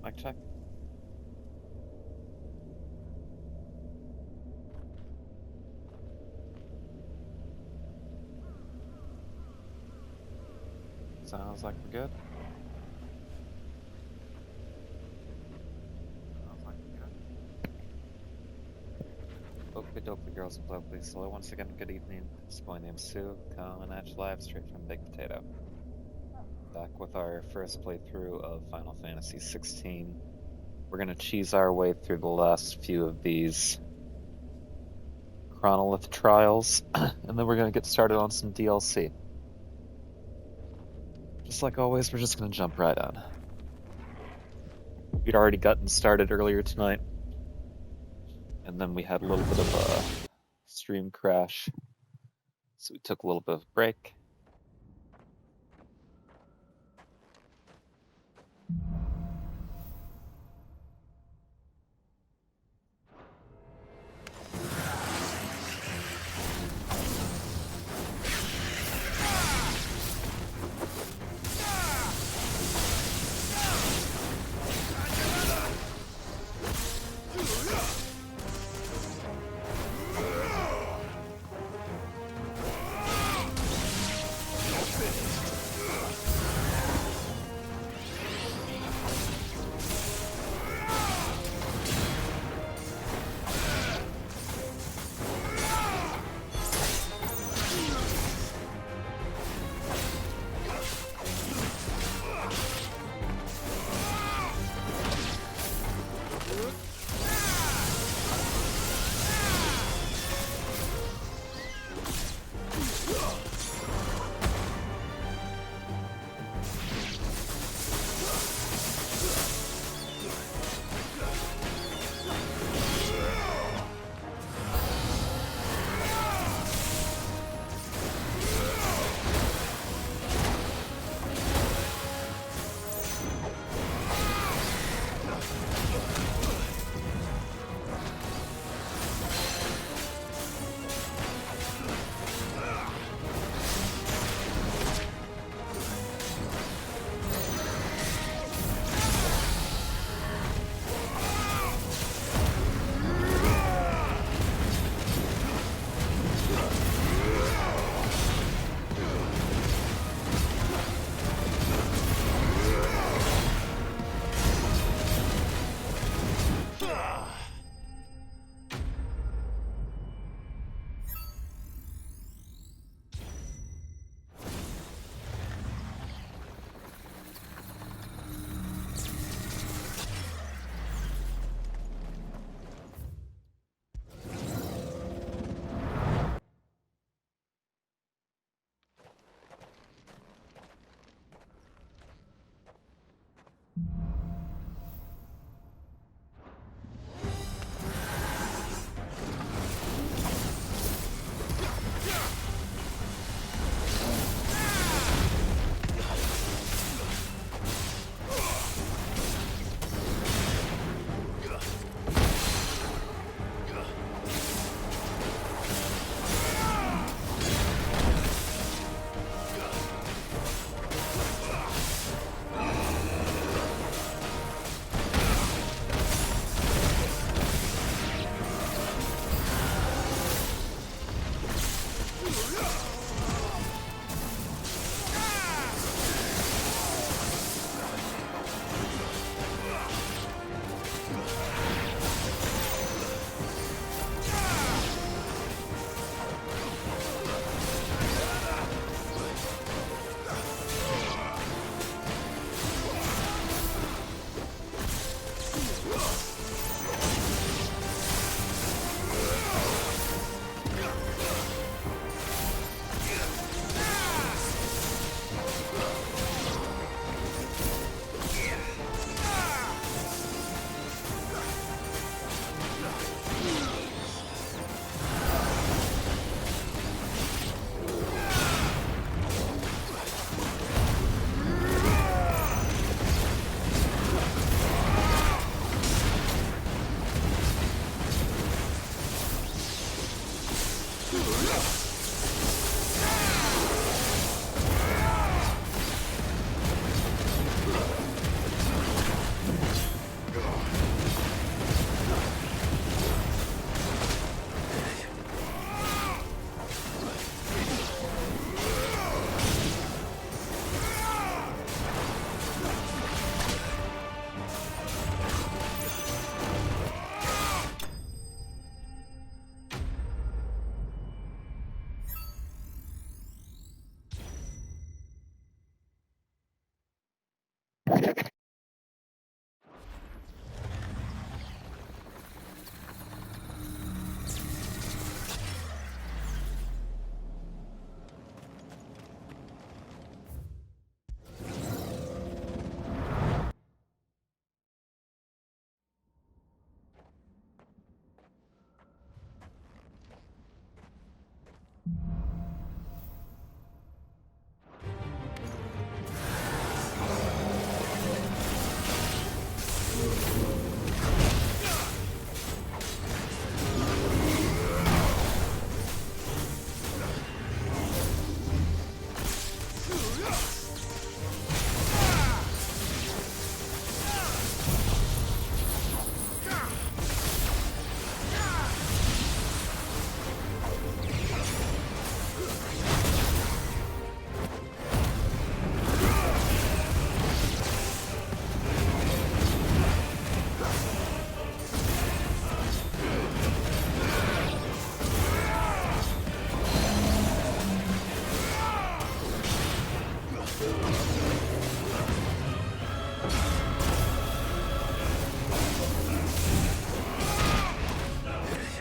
Mic check. Sounds like we're good. Sounds like we're good. Oakley dokley girls and blokely. Hello once again, good evening. It's a boy named Sue, coming at you live straight from Big Potato. Back with our first playthrough of Final Fantasy XVI. We're going to cheese our way through the last few of these chronolith trials, and then we're going to get started on some DLC. Just like always, we're just going to jump right on. We'd already gotten started earlier tonight, and then we had a little bit of a stream crash, so we took a little bit of a break.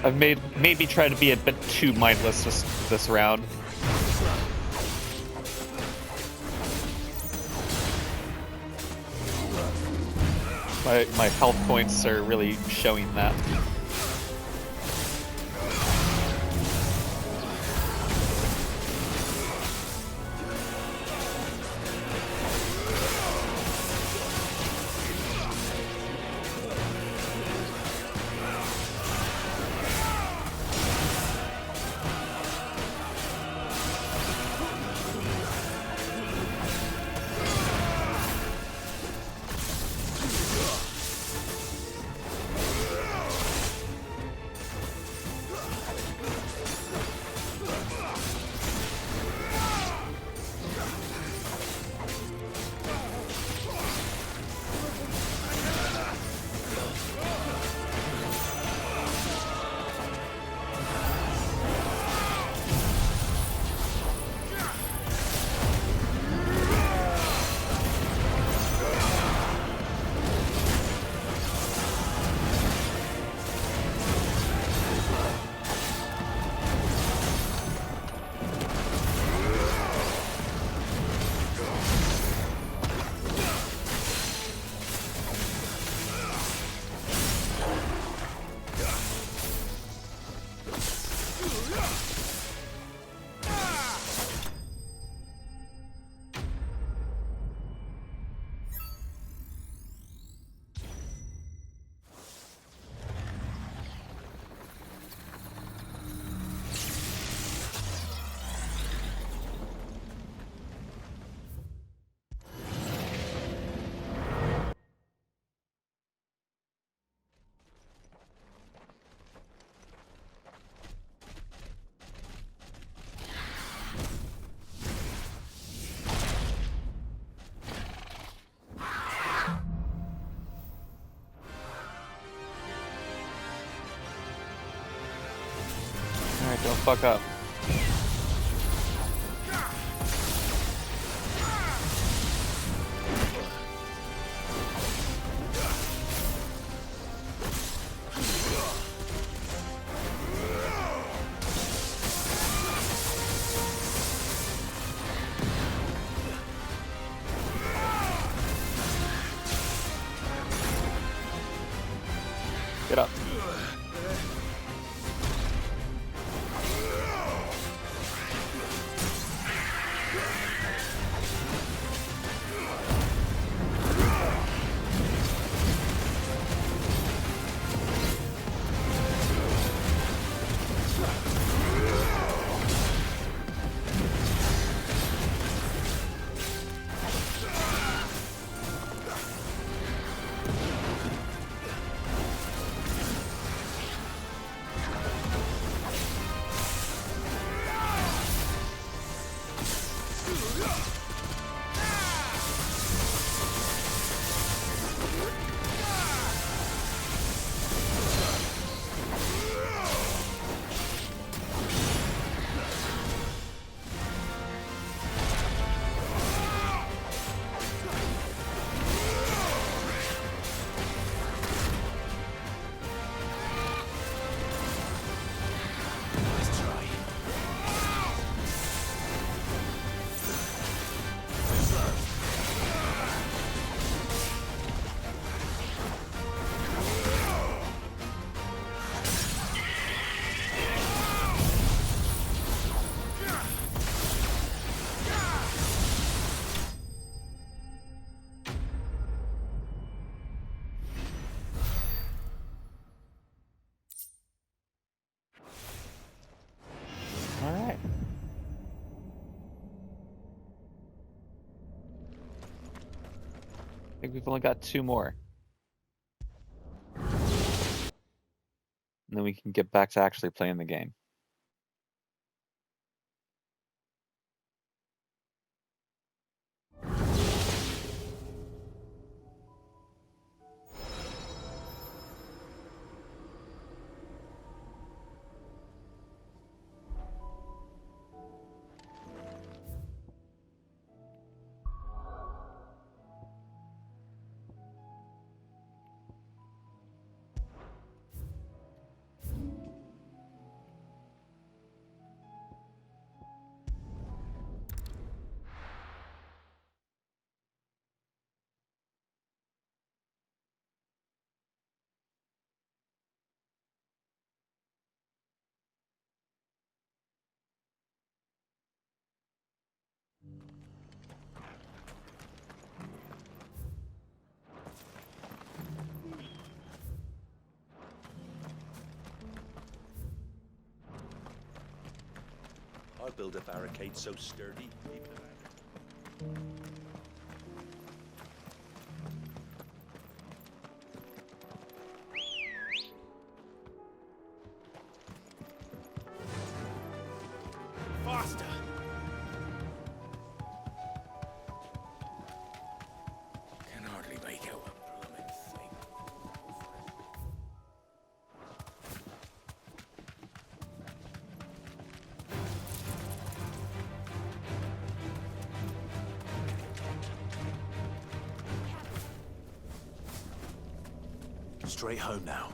I've maybe tried to be a bit too mindless this round. My health points are really showing that. Alright, don't fuck up. Get up. Alright. I think we've only got 2 more. And then we can get back to actually playing the game. I'll build a barricade so sturdy. Faster! Can hardly make out a blooming thing. Straight home now.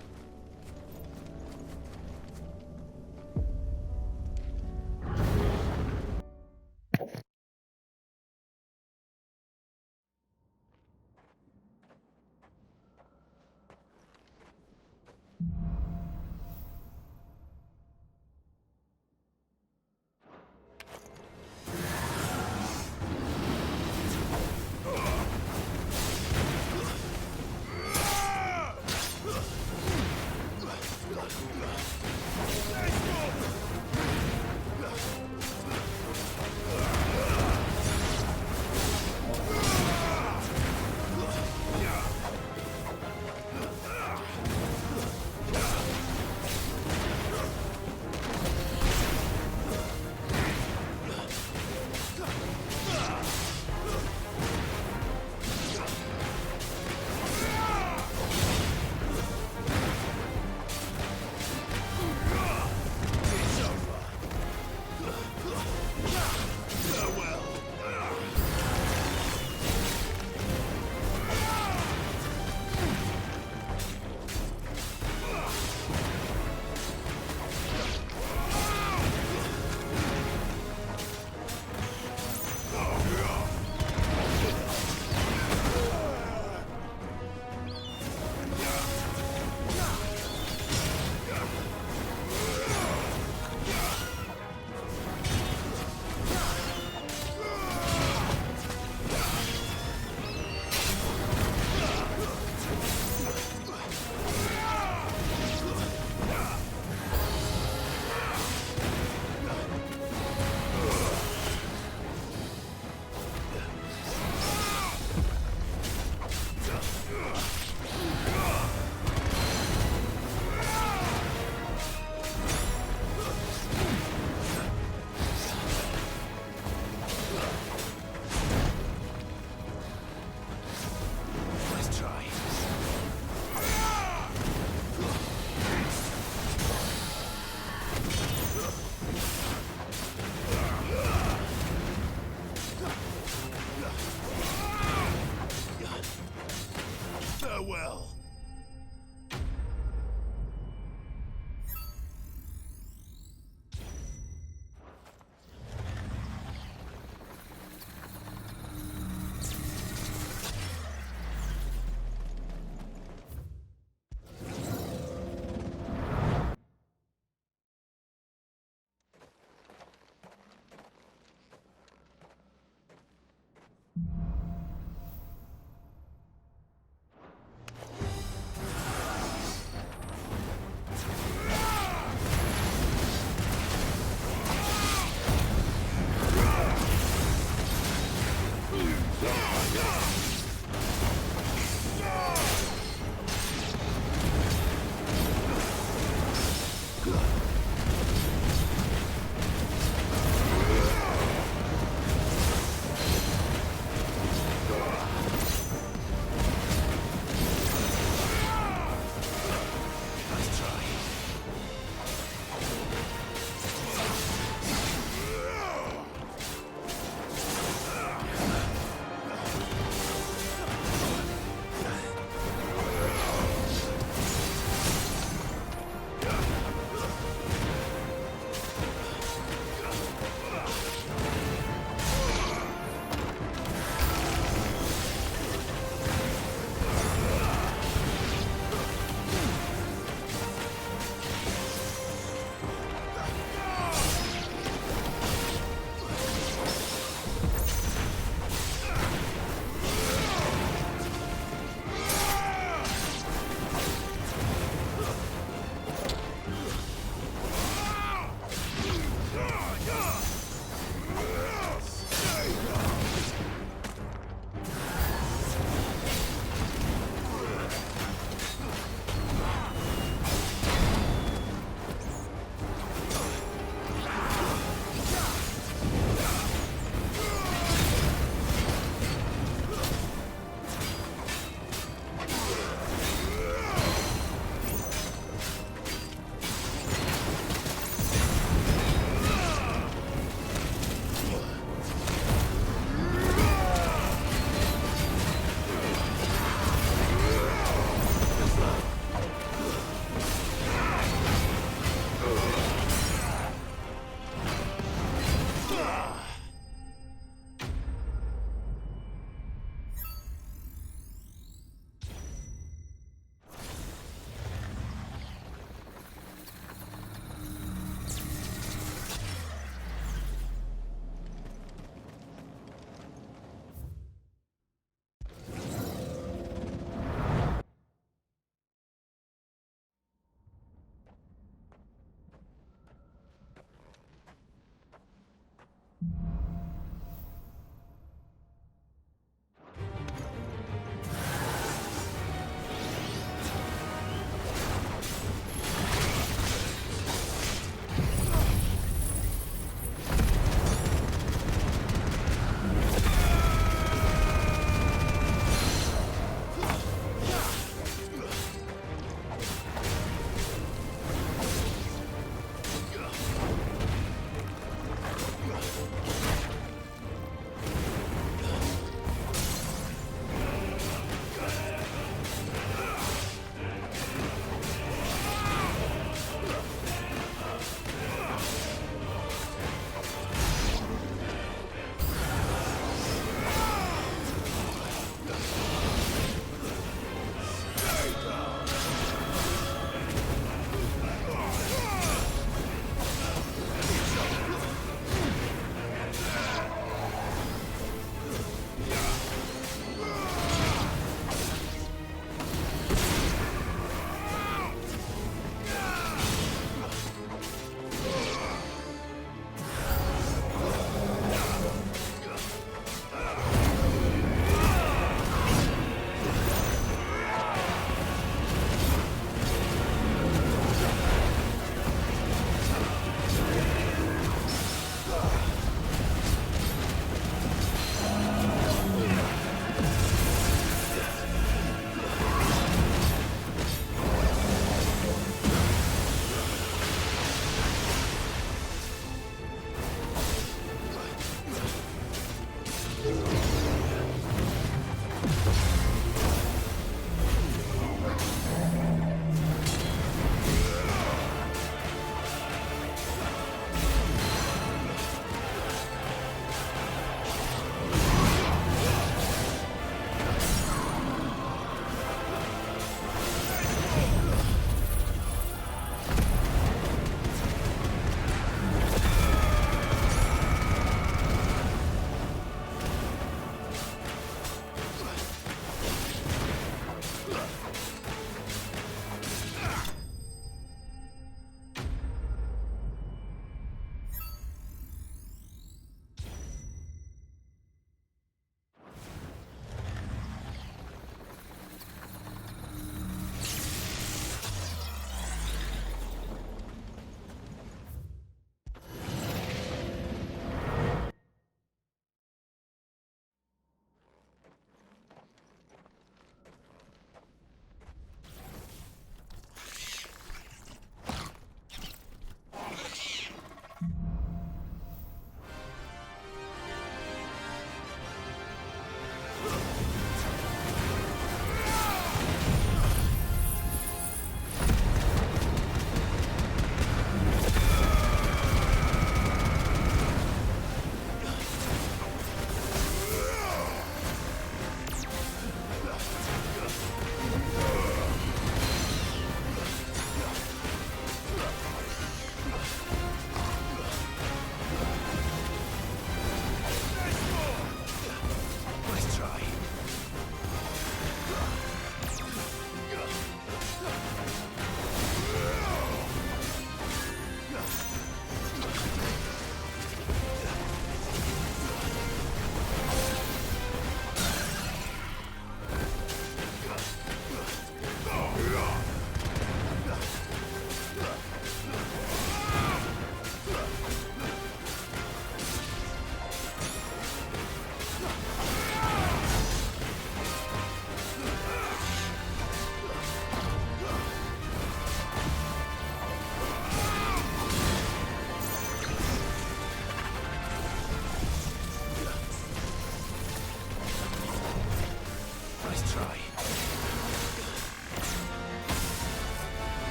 Farewell.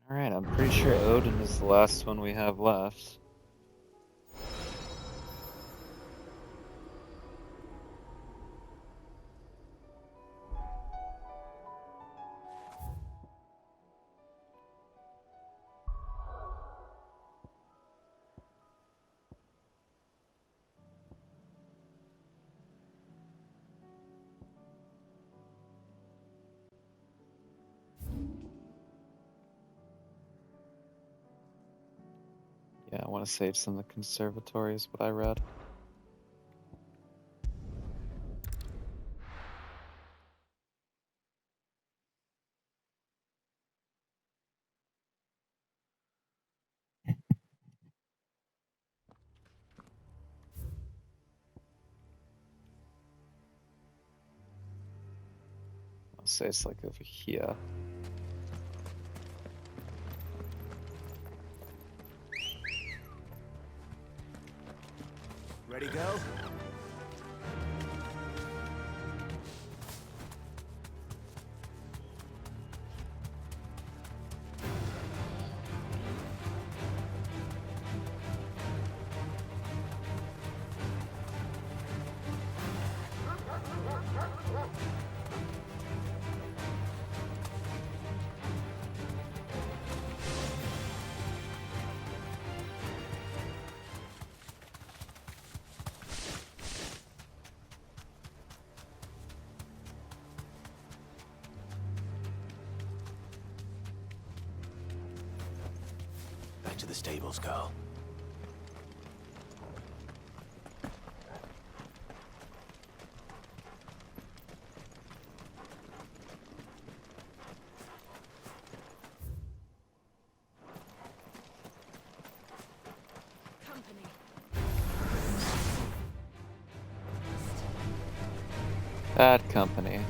Alright, I'm pretty sure Odin is the last one we have left. Yeah, I want to save some of the conservatory is what I read. I'll say it's like over here. Ready, go? Back to the stables, go. Bad company.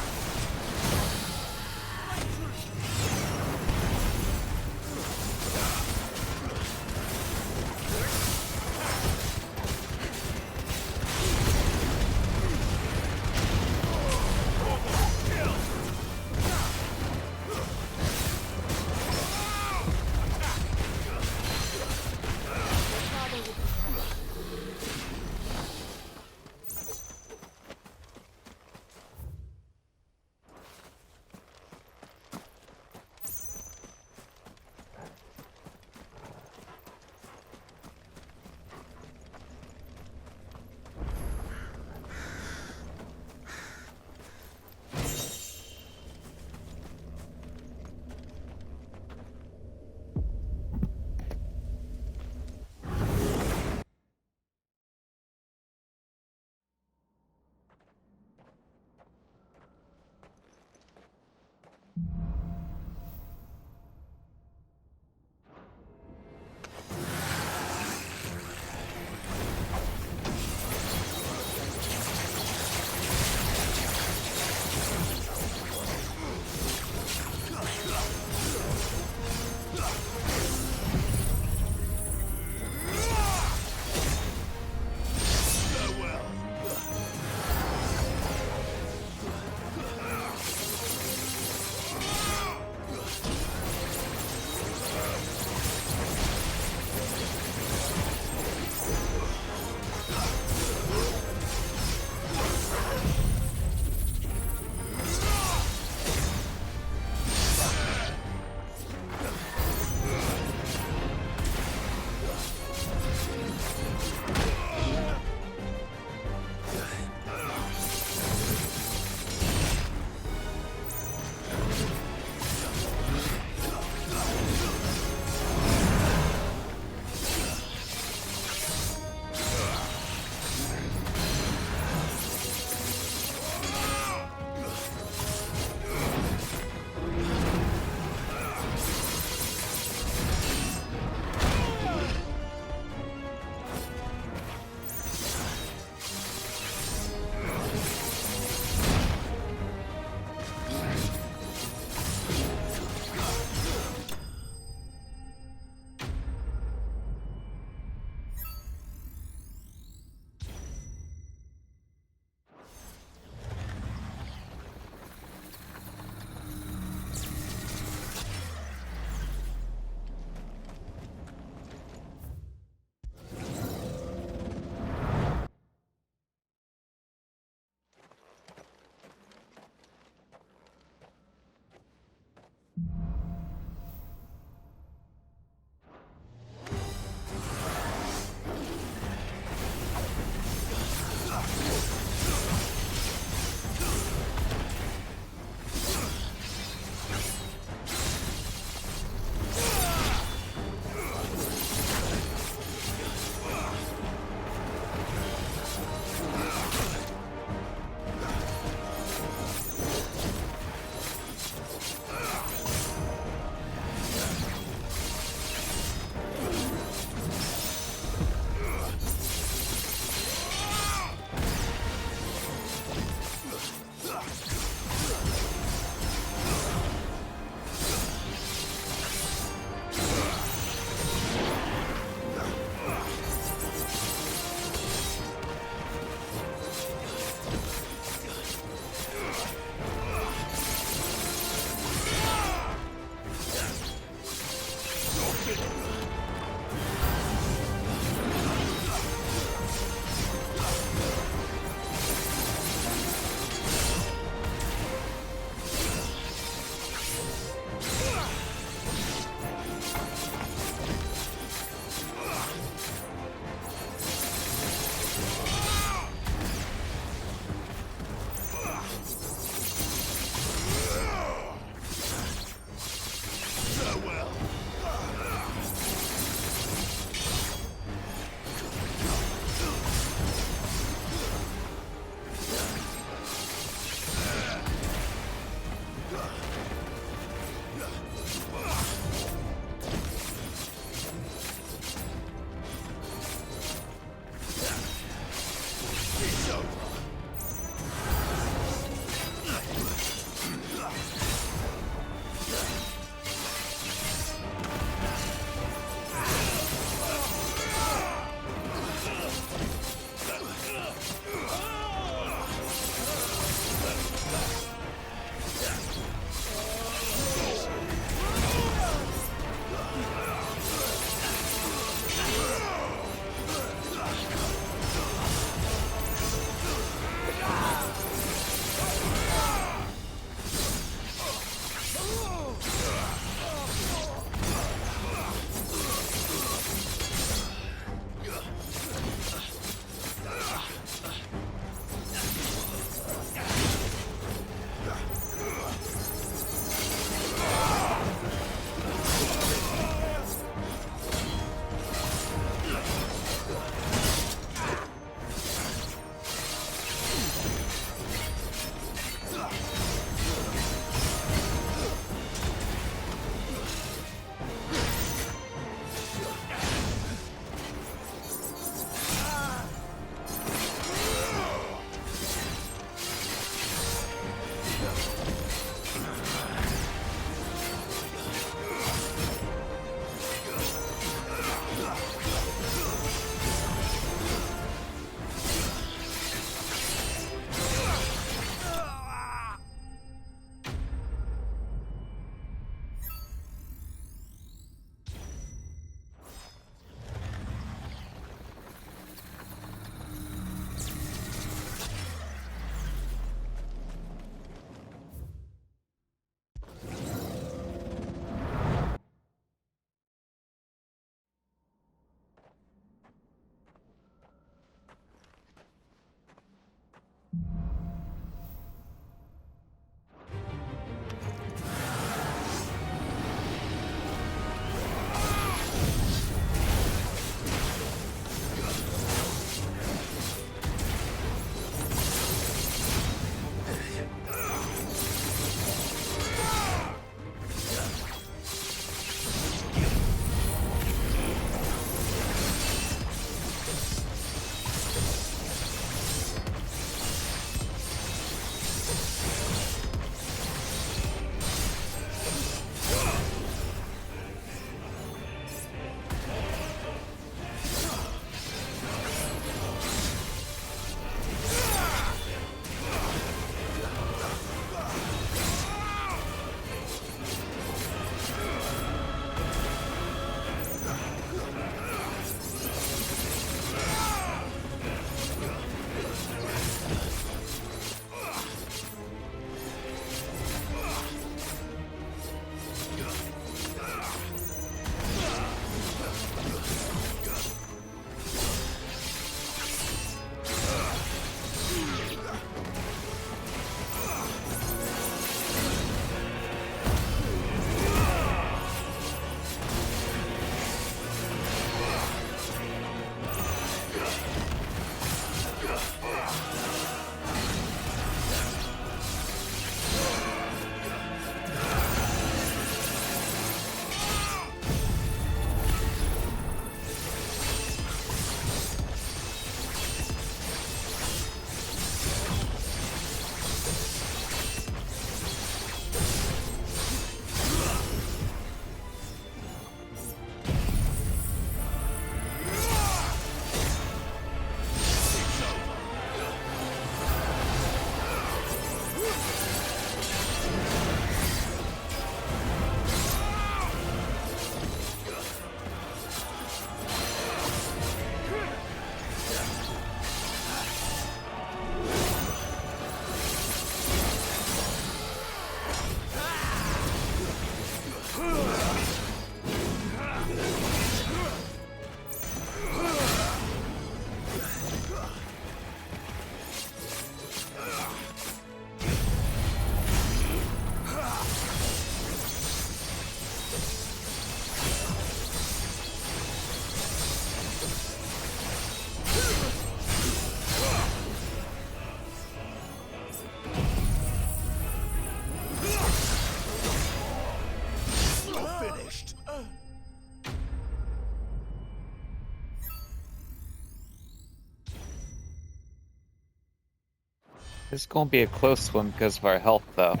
This is gonna be a close one because of our health, though.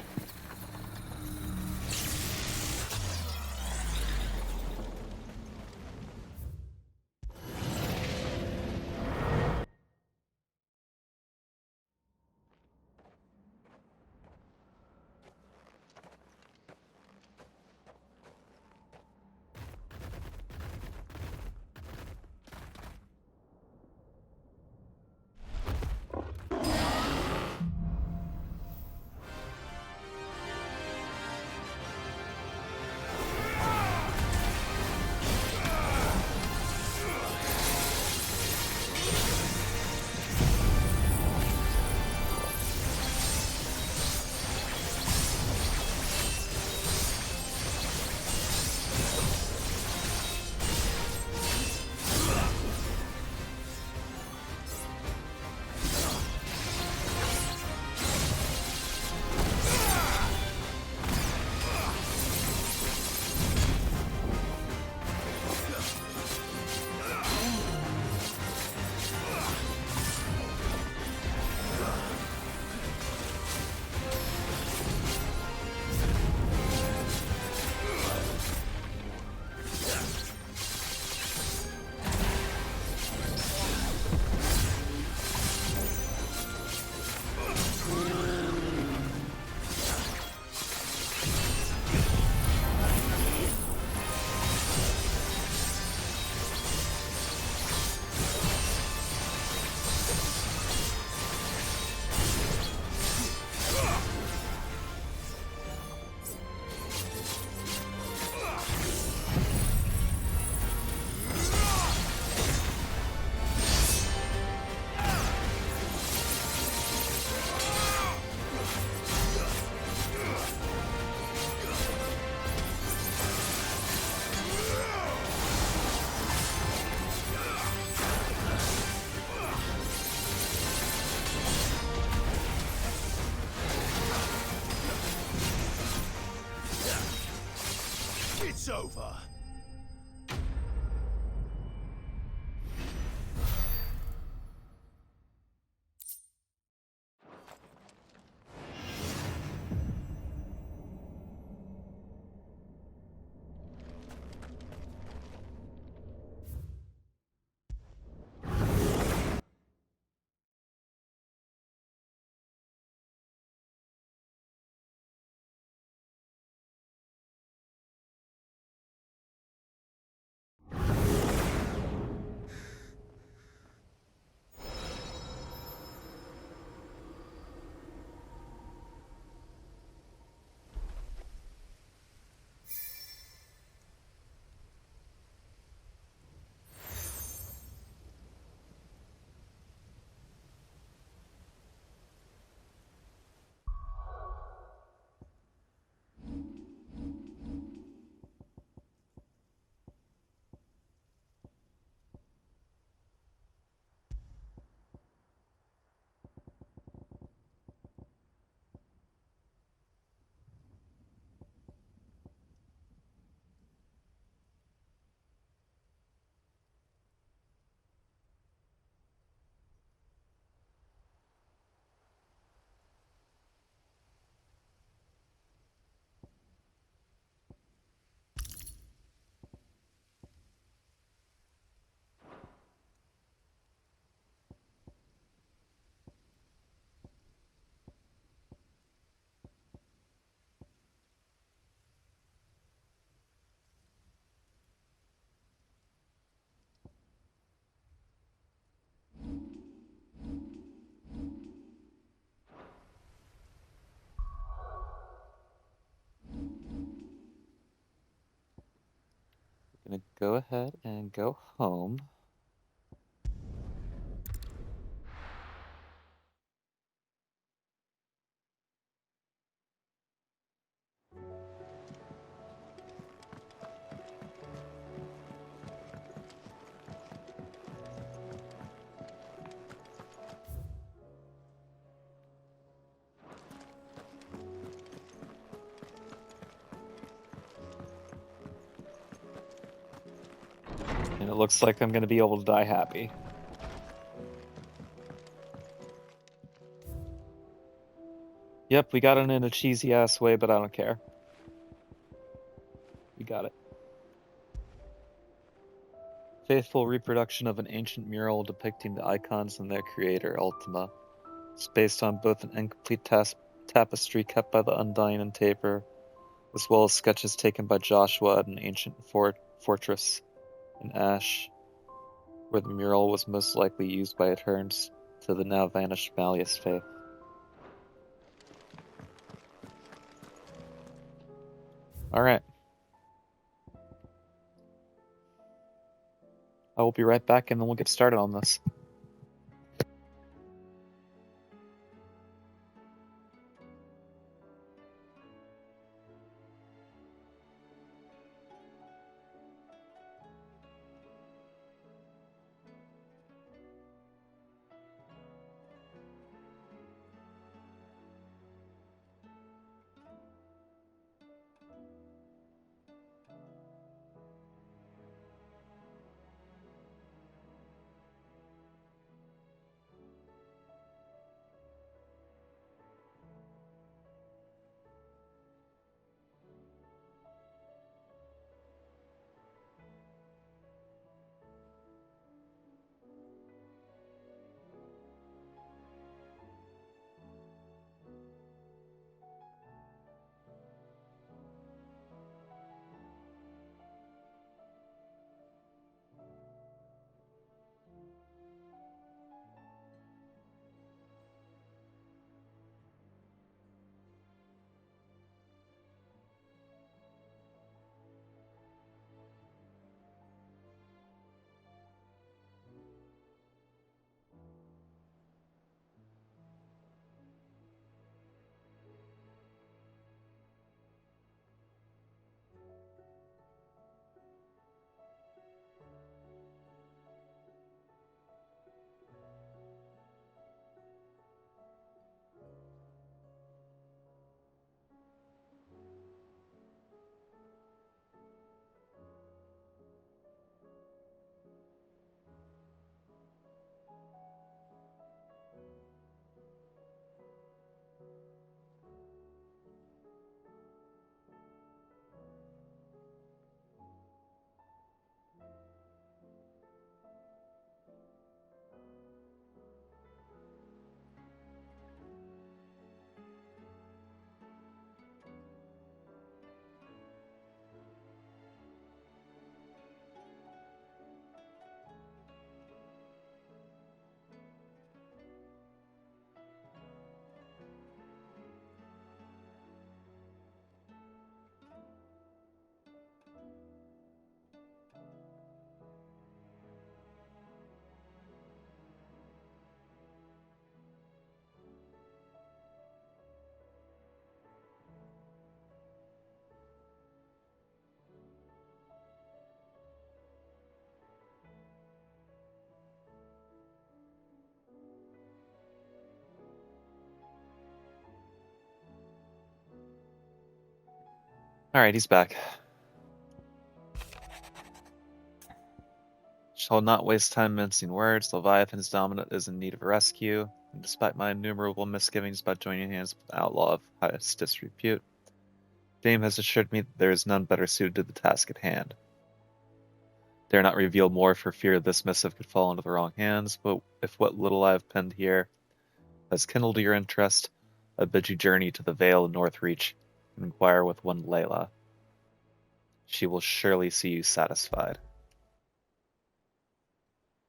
It's over. Gonna go ahead and go home. And it looks like I'm gonna be able to die happy. Yep, we got it in a cheesy ass way, but I don't care. We got it. Faithful reproduction of an ancient mural depicting the icons and their creator, Ultima. It's based on both an incomplete tapestry kept by the Undying and Tabor, as well as sketches taken by Joshua at an ancient fortress in Ash, where the mural was most likely used by adherents to the now vanished Malleus faith. Alright. I will be right back and then we'll get started on this. Alright, he's back. Shall not waste time mincing words. Leviathan's dominant is in need of a rescue, and despite my innumerable misgivings about joining hands with an outlaw of highest disrepute, Dame has assured me that there is none better suited to the task at hand. Dare not reveal more for fear this missive could fall into the wrong hands, but if what little I have penned here has kindled your interest, I bid you journey to the Vale of Northreach and inquire with one Layla. She will surely see you satisfied.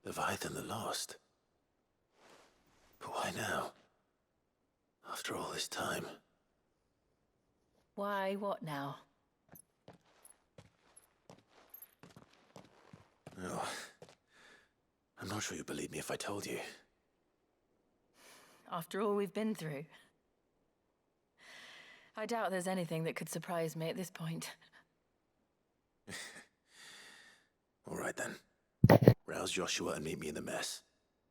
Leviathan the Lost. But why now? After all this time. Why, what now? Oh, I'm not sure you'd believe me if I told you. After all we've been through. I doubt there's anything that could surprise me at this point. All right then. Rouse Joshua and meet me in the mess.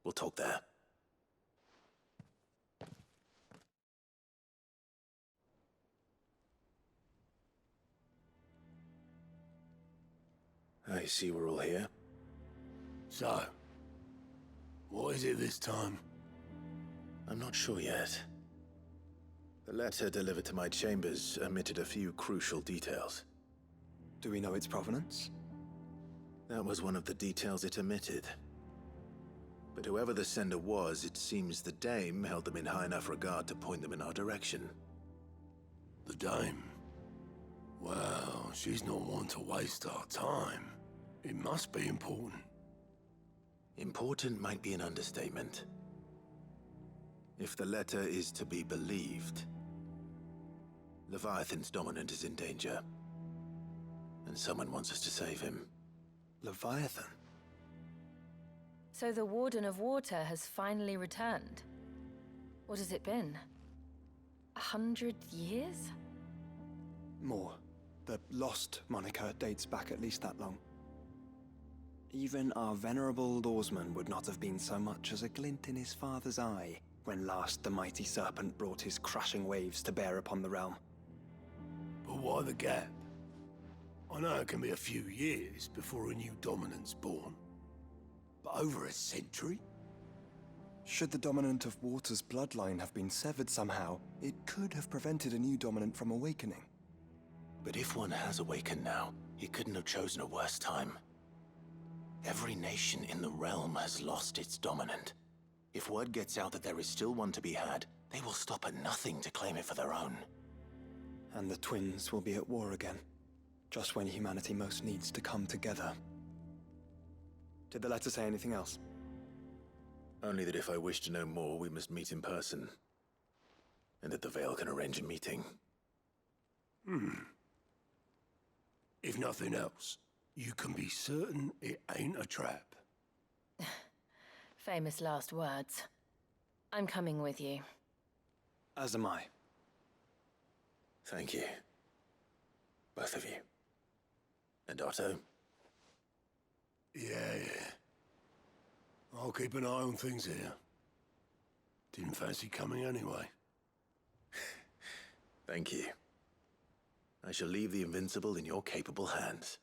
We'll talk there. I see we're all here. So, what is it this time? I'm not sure yet. The letter delivered to my chambers omitted a few crucial details. Do we know its provenance? That was one of the details it omitted. But whoever the sender was, it seems the dame held them in high enough regard to point them in our direction. The dame? Well, she's not one to waste our time. It must be important. Important might be an understatement. If the letter is to be believed, Leviathan's dominant is in danger. And someone wants us to save him. Leviathan? So the Warden of Water has finally returned. What has it been? 100 years? More. The Lost moniker dates back at least that long. Even our venerable lawsman would not have been so much as a glint in his father's eye when last the mighty serpent brought his crushing waves to bear upon the realm. But why the gap? I know it can be a few years before a new dominant's born. But over a century? Should the dominant of Water's bloodline have been severed somehow, it could have prevented a new dominant from awakening. But if one has awakened now, he couldn't have chosen a worse time. Every nation in the realm has lost its dominant. If word gets out that there is still one to be had, they will stop at nothing to claim it for their own. And the twins will be at war again, just when humanity most needs to come together. Did the letter say anything else? Only that if I wish to know more, we must meet in person. And that the Veil can arrange a meeting. If nothing else, you can be certain it ain't a trap. Famous last words. I'm coming with you. As am I. Thank you. Both of you. And Otto? Yeah. I'll keep an eye on things here. Didn't fancy coming anyway. Thank you. I shall leave the Invincible in your capable hands.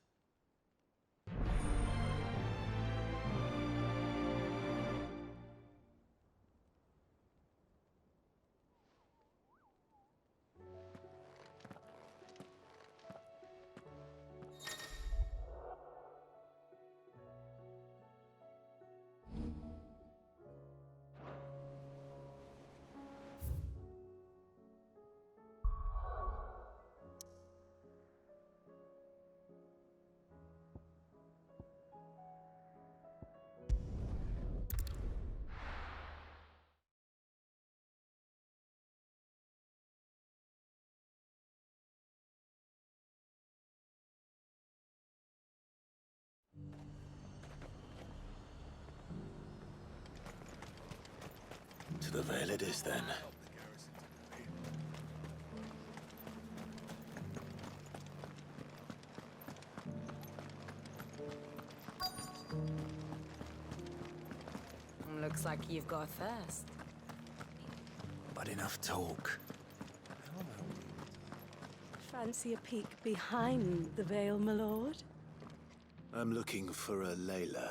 To the Veil it is, then. Looks like you've got thirst. But enough talk. Fancy a peek behind the veil, my lord? I'm looking for a Layla.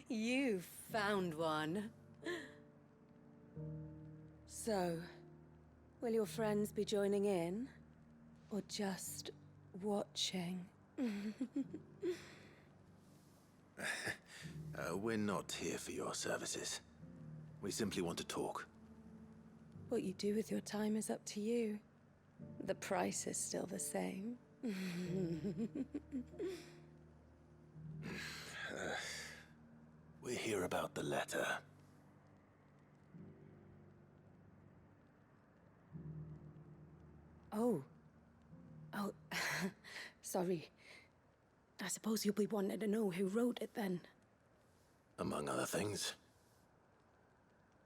You found one. So, will your friends be joining in? Or just watching? We're not here for your services. We simply want to talk. What you do with your time is up to you. The price is still the same. We're here about the letter. Oh. Sorry. I suppose you'll be wanting to know who wrote it then. Among other things.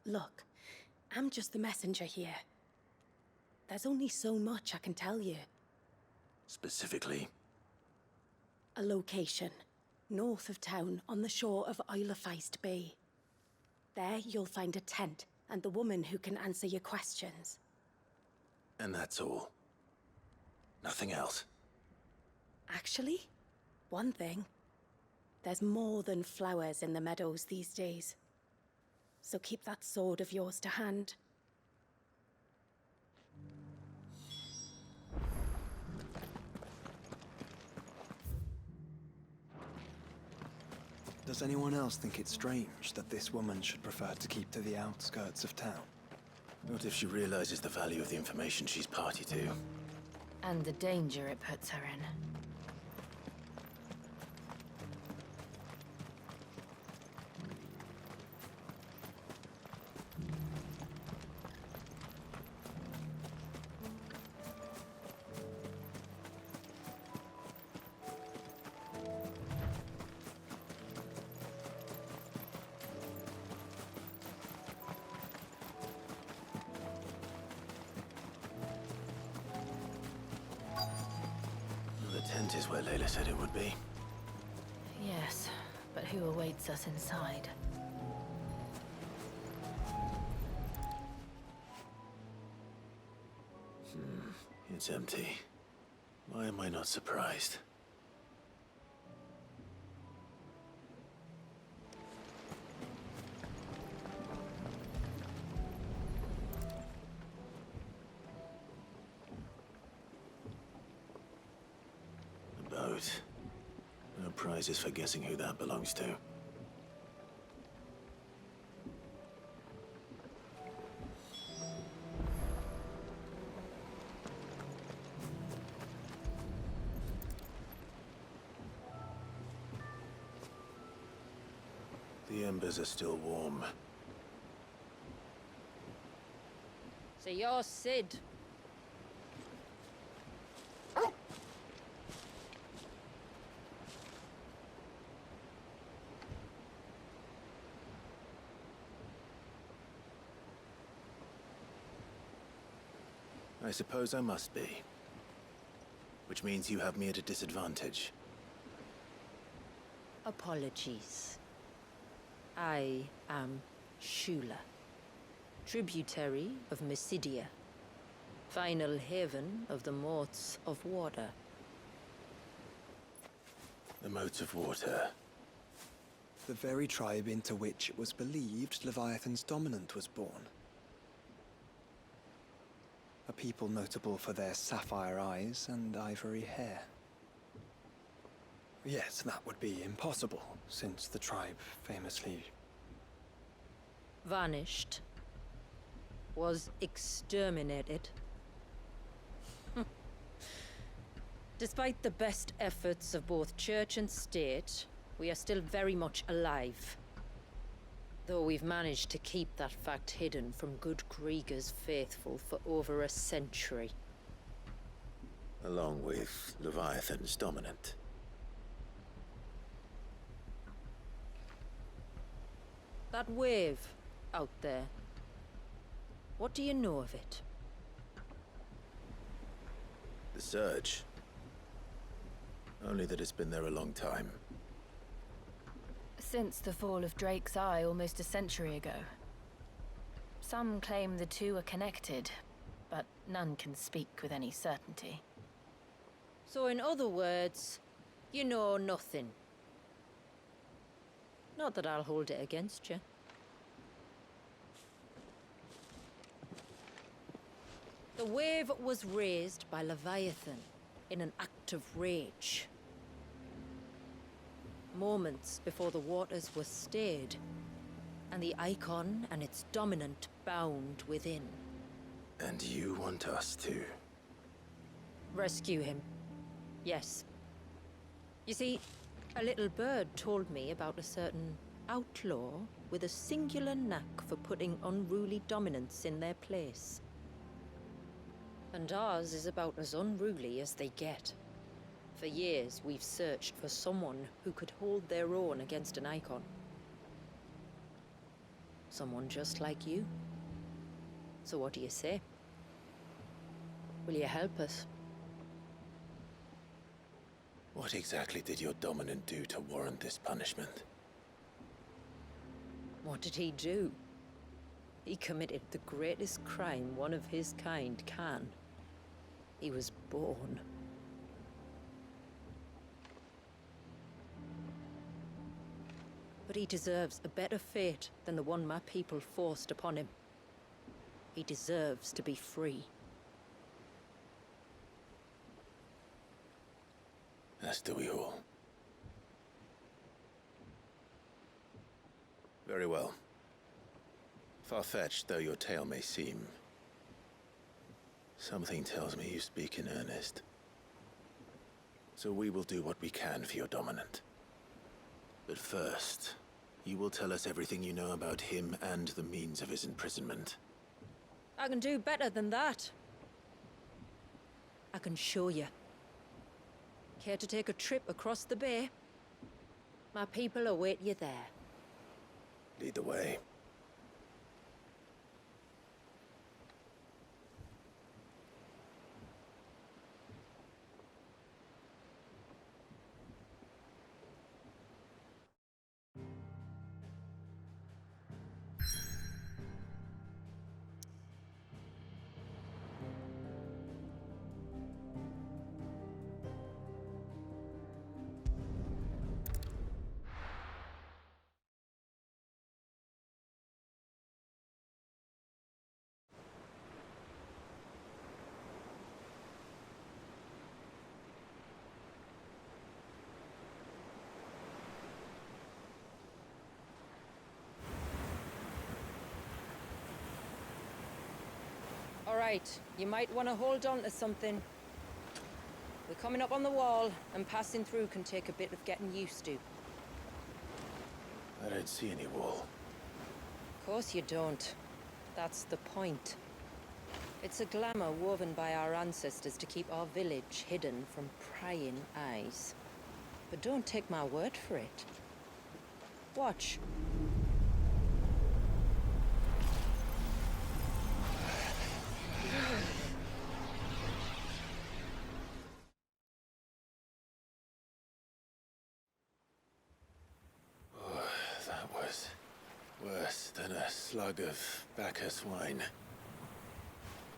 Look, I'm just the messenger here. There's only so much I can tell you. Specifically? A location, north of town, on the shore of Isle of Feist Bay. There you'll find a tent, and the woman who can answer your questions. And that's all? Nothing else? Actually, one thing. There's more than flowers in the meadows these days. So keep that sword of yours to hand. Does anyone else think it strange that this woman should prefer to keep to the outskirts of town? Not if she realizes the value of the information she's party to. And the danger it puts her in. The tent is where Layla said it would be. Yes, but who awaits us inside? It's empty. Why am I not surprised? A boat. No prizes for guessing who that belongs to. The embers are still warm. So you're Sid. I suppose I must be. Which means you have me at a disadvantage. Apologies. I am Shula, tributary of Mysidia, final haven of the Moats of Water. The Moats of Water. The very tribe into which it was believed Leviathan's dominant was born. A people notable for their sapphire eyes and ivory hair. Yes, that would be impossible, since the tribe famously... Vanished. Was exterminated. Despite the best efforts of both church and state, we are still very much alive. Though we've managed to keep that fact hidden from good Krieger's faithful for over a century. Along with Leviathan's dominant. That wave out there. What do you know of it? The Surge. Only that it's been there a long time. Since the fall of Drake's Eye almost a century ago. Some claim the two are connected, but none can speak with any certainty. So in other words, you know nothing. Not that I'll hold it against you. The wave was raised by Leviathan in an act of rage. Moments before the waters were stayed, and the icon and its dominant bound within. And you want us to? Rescue him. Yes. You see, a little bird told me about a certain outlaw with a singular knack for putting unruly dominants in their place. And ours is about as unruly as they get. For years, we've searched for someone who could hold their own against an icon. Someone just like you. So what do you say? Will you help us? What exactly did your dominant do to warrant this punishment? What did he do? He committed the greatest crime one of his kind can. He was born. But he deserves a better fate than the one my people forced upon him. He deserves to be free. As do we all. Very well. Far-fetched though your tale may seem, something tells me you speak in earnest. So we will do what we can for your dominant. But first, you will tell us everything you know about him and the means of his imprisonment. I can do better than that. I can show you. Care to take a trip across the bay? My people await you there. Lead the way. All right, you might want to hold on to something. We're coming up on the wall, and passing through can take a bit of getting used to. I don't see any wall. Of course you don't. That's the point. It's a glamour woven by our ancestors to keep our village hidden from prying eyes. But don't take my word for it. Watch. That was worse than a slug of Bacchus wine.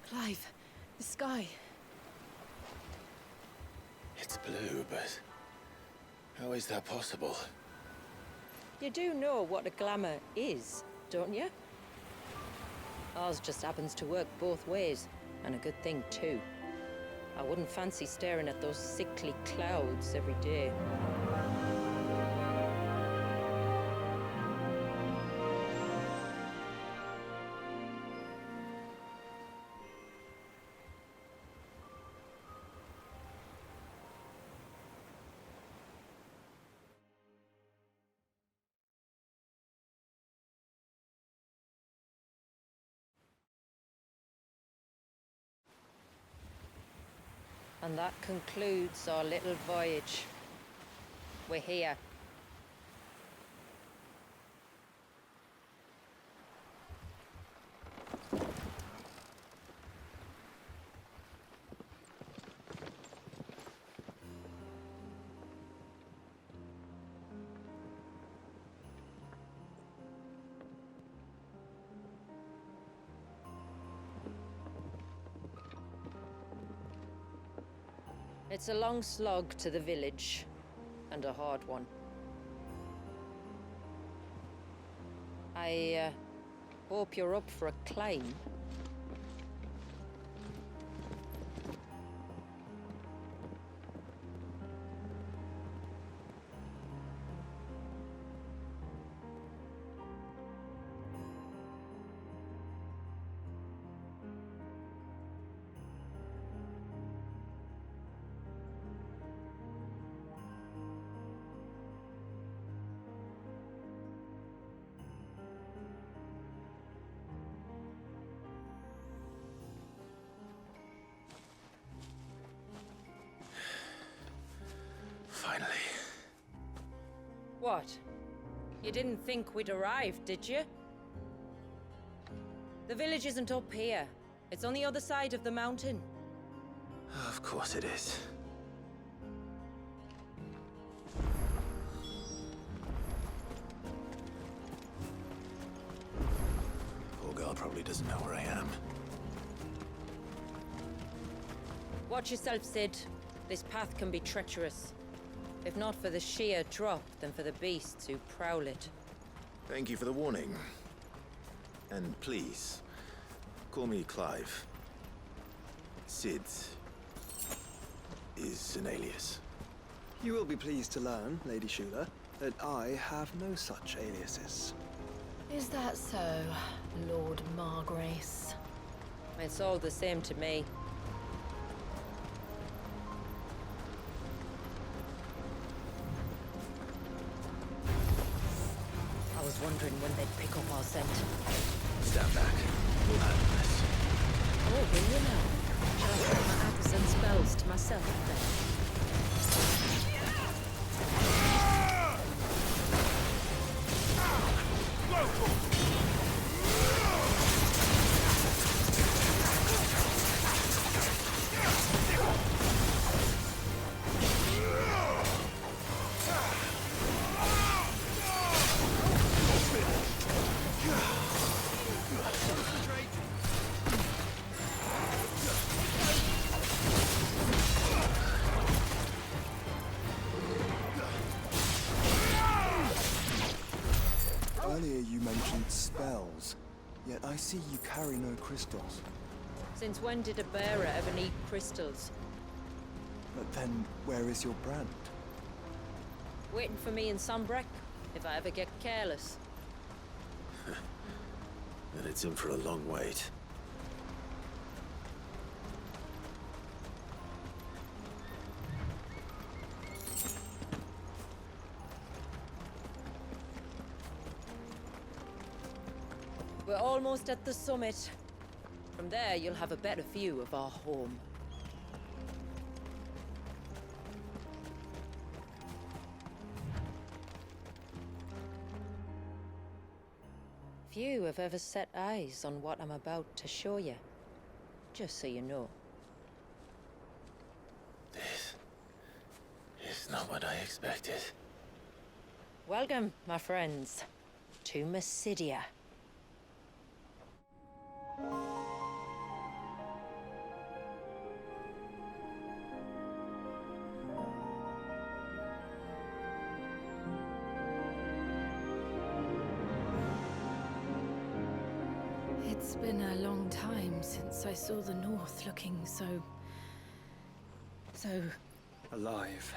Clive, the sky. It's blue, but how is that possible? You do know what a glamour is, don't you? Ours just happens to work both ways, and a good thing too. I wouldn't fancy staring at those sickly clouds every day. And that concludes our little voyage. We're here. It's a long slog to the village, and a hard one. I hope you're up for a climb. Finally. What? You didn't think we'd arrived, did you? The village isn't up here. It's on the other side of the mountain. Of course it is. Poor girl probably doesn't know where I am. Watch yourself, Sid. This path can be treacherous. If not for the sheer drop, then for the beasts who prowl it. Thank you for the warning. And please, call me Clive. Sid is an alias. You will be pleased to learn, Lady Shula, that I have no such aliases. Is that so, Lord Margrace? It's all the same to me. I was wondering when they'd pick up our scent. Stand back. We'll handle this. Oh, will you now? Shall I put my acts and spells to myself then? Earlier you mentioned spells, yet I see you carry no crystals. Since when did a bearer ever need crystals? But then, where is your brand? Waiting for me in Sunbreck, if I ever get careless. Then it's in for a long wait. We're almost at the summit. From there, you'll have a better view of our home. Few have ever set eyes on what I'm about to show you. Just so you know. This is not what I expected. Welcome, my friends, to Mysidia. It's been a long time since I saw the North looking so Alive.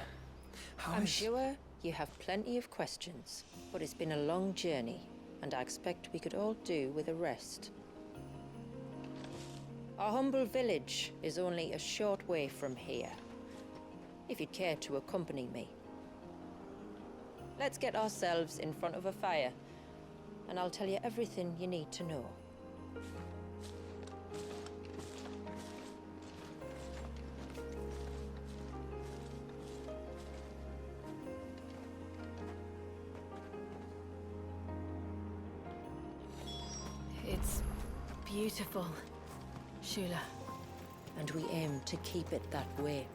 How I'm is- sure you have plenty of questions, but it's been a long journey, and I expect we could all do with a rest. Our humble village is only a short way from here, if you'd care to accompany me. Let's get ourselves in front of a fire, and I'll tell you everything you need to know. It's beautiful, Shula. And we aim to keep it that way.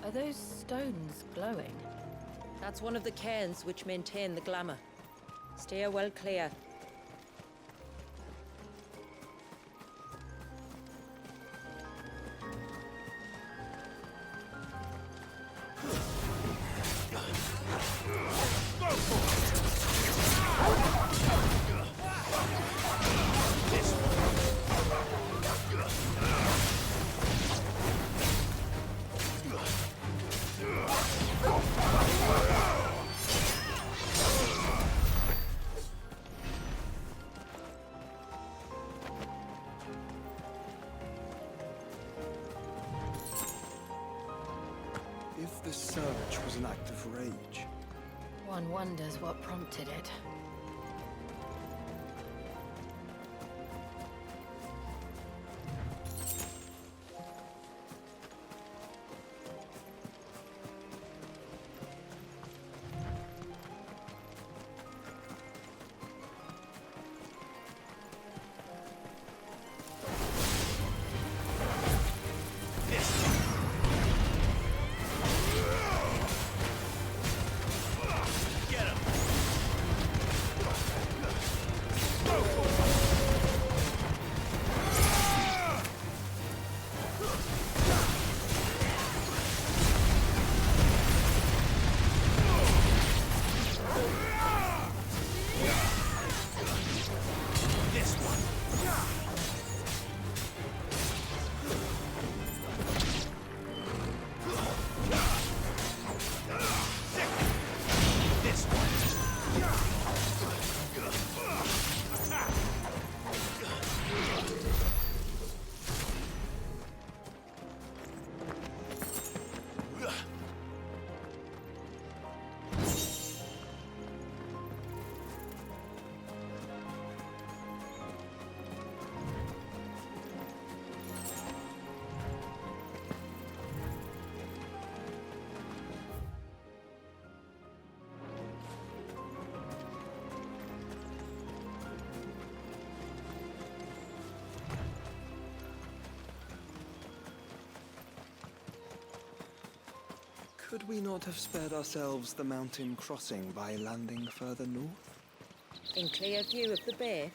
Are those stones glowing? That's one of the cairns which maintain the glamour. Steer well clear. If the search was an act of rage, One wonders what prompted it. Could we not have spared ourselves the mountain crossing by landing further north? In clear view of the bay?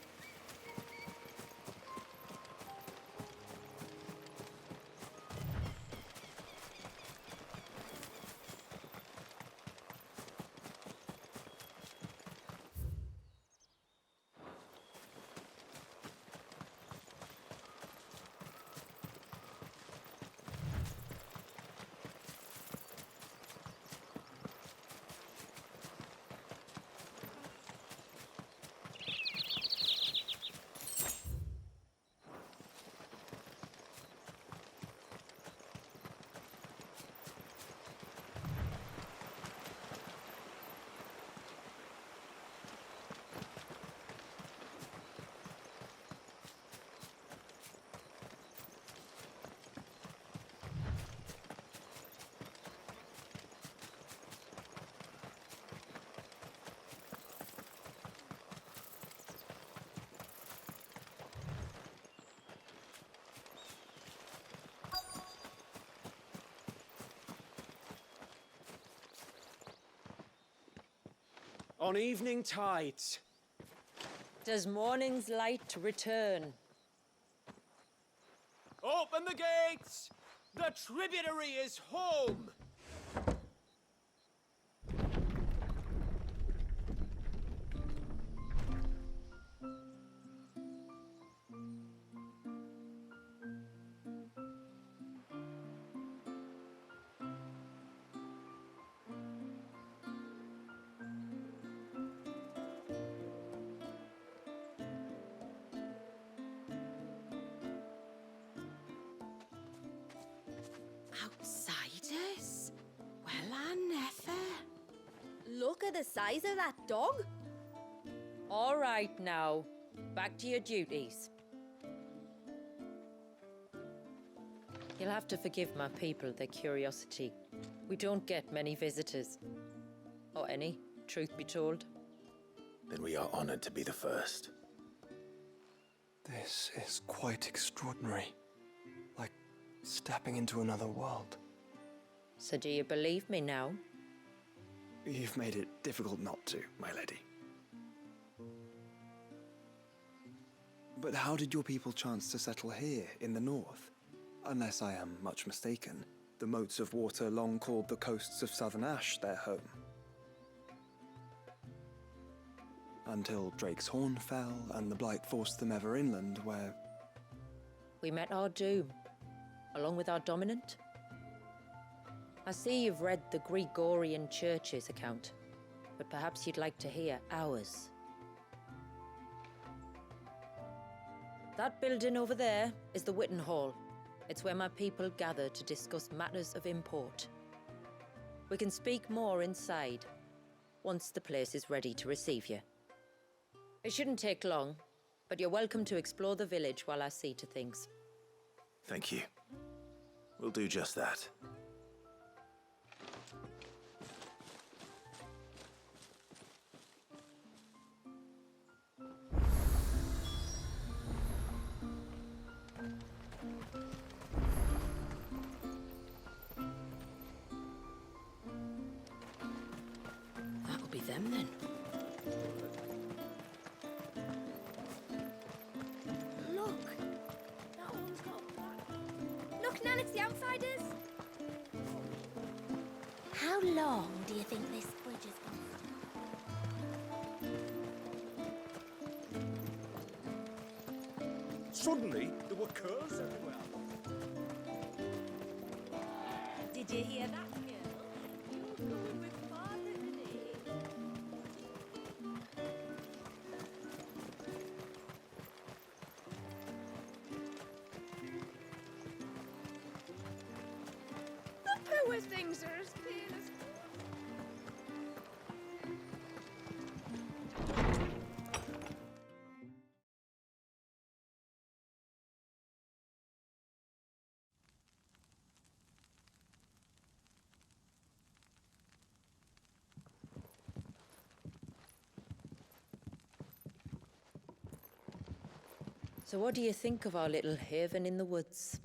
On evening tides. Does morning's light return? Open the gates! The tributary is home! Outsiders? Well, I never. Look at the size of that dog. All right now, back to your duties. You'll have to forgive my people their curiosity. We don't get many visitors. Or any, truth be told. Then we are honored to be the first. This is quite extraordinary. Like stepping into another world. So do you believe me now? You've made it difficult not to, my lady. But how did your people chance to settle here in the north? Unless I am much mistaken, the moats of water long called the coasts of southern Ash their home. Until Drake's Horn fell and the Blight forced them ever inland, where... We met our doom, along with our dominant. I see you've read the Gregorian Church's account, but perhaps you'd like to hear ours. That building over there is the Witten Hall. It's where my people gather to discuss matters of import. We can speak more inside, once the place is ready to receive you. It shouldn't take long, but you're welcome to explore the village while I see to things. Thank you. We'll do just that. That'll be them then. Look, that one's got a black. Look, Nan, it's the outsiders. How long do you think this bridge is going to stay? Suddenly, there were curs everywhere. Did you hear that, girl? You're going with father today. The poor things are as pale as... So what do you think of our little haven in the woods?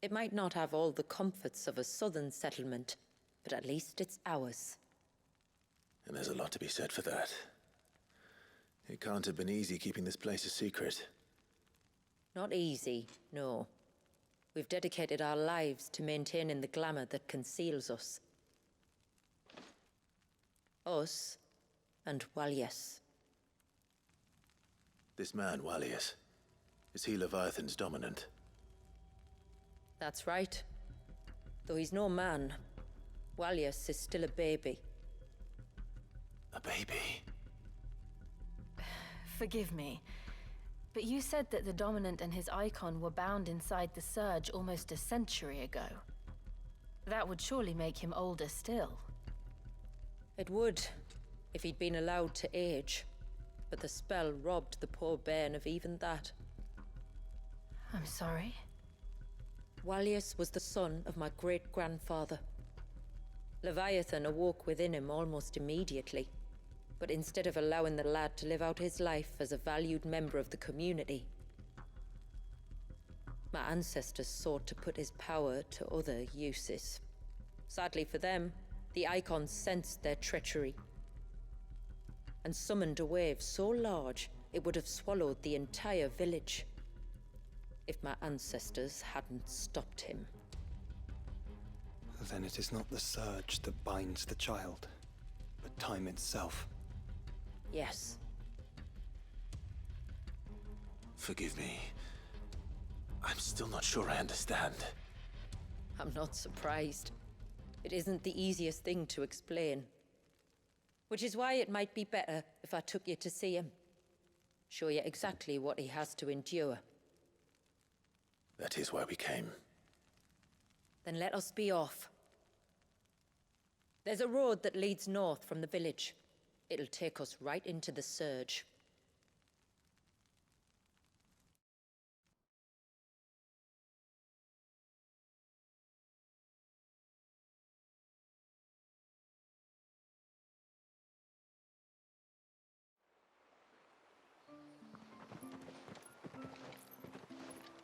It might not have all the comforts of a southern settlement, but at least it's ours. And there's a lot to be said for that. It can't have been easy keeping this place a secret. Not easy, no. We've dedicated our lives to maintaining the glamour that conceals us. Us and Walias. This man, Walias, is he Leviathan's dominant? That's right. Though he's no man, Walias is still a baby. A baby? Forgive me, but you said that the Dominant and his icon were bound inside the Surge almost a century ago. That would surely make him older still. It would, if he'd been allowed to age. But the spell robbed the poor bairn of even that. I'm sorry? Walias was the son of my great-grandfather. Leviathan awoke within him almost immediately. But instead of allowing the lad to live out his life as a valued member of the community, my ancestors sought to put his power to other uses. Sadly for them, the icons sensed their treachery and summoned a wave so large it would have swallowed the entire village if my ancestors hadn't stopped him. Then it is not the Surge that binds the child, but time itself. Yes. Forgive me. I'm still not sure I understand. I'm not surprised. It isn't the easiest thing to explain. Which is why it might be better if I took you to see him. Show you exactly what he has to endure. That is why we came. Then let us be off. There's a road that leads north from the village. It'll take us right into the Surge.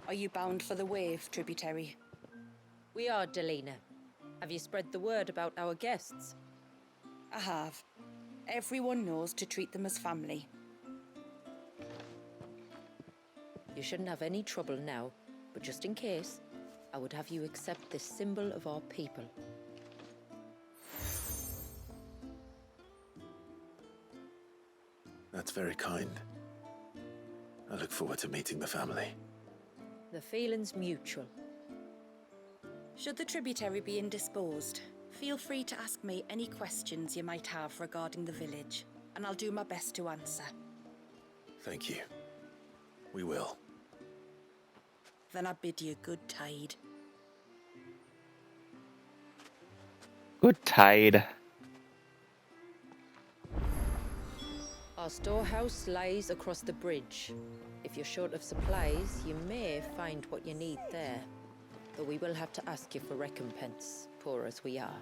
Are you bound for the Wave tributary? We are, Delina. Have you spread the word about our guests? I have. Everyone knows to treat them as family. You shouldn't have any trouble now, but just in case, I would have you accept this symbol of our people. That's very kind. I look forward to meeting the family. The feeling's mutual. Should the tributary be indisposed, feel free to ask me any questions you might have regarding the village, and I'll do my best to answer. Thank you. We will. Then I bid you good tide. Good tide. Our storehouse lies across the bridge. If you're short of supplies, you may find what you need there. Though we will have to ask you for recompense, poor as we are.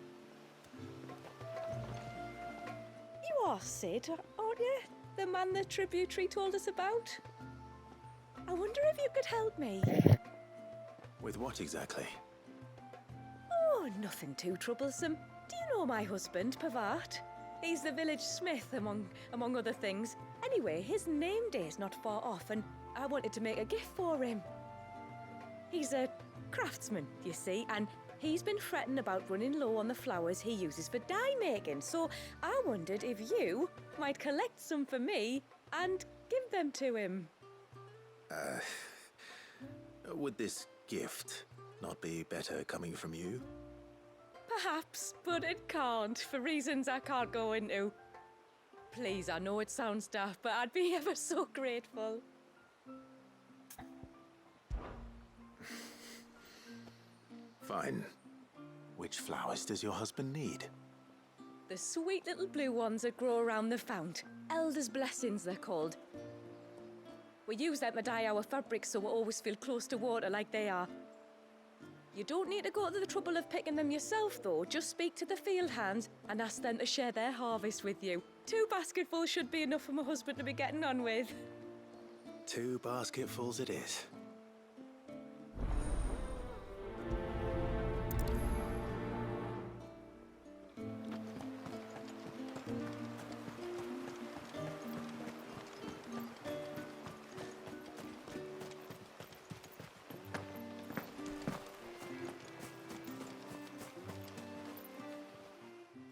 You are Sid, aren't you? The man the tributary told us about? I wonder if you could help me. With what exactly? Oh, nothing too troublesome. Do you know my husband, Pavat? He's the village smith, among other things. Anyway, his name day's not far off, and I wanted to make a gift for him. He's a craftsman, you see, and he's been fretting about running low on the flowers he uses for dye making, so I wondered if you might collect some for me and give them to him. Would this gift not be better coming from you? Perhaps, but it can't, for reasons I can't go into. Please, I know it sounds daft, but I'd be ever so grateful. Fine. Which flowers does your husband need? The sweet little blue ones that grow around the fount. Elder's blessings, they're called. We use them to dye our fabrics so we always feel close to water like they are. You don't need to go to the trouble of picking them yourself, though. Just speak to the field hands and ask them to share their harvest with you. 2 basketfuls should be enough for my husband to be getting on with. 2 basketfuls it is.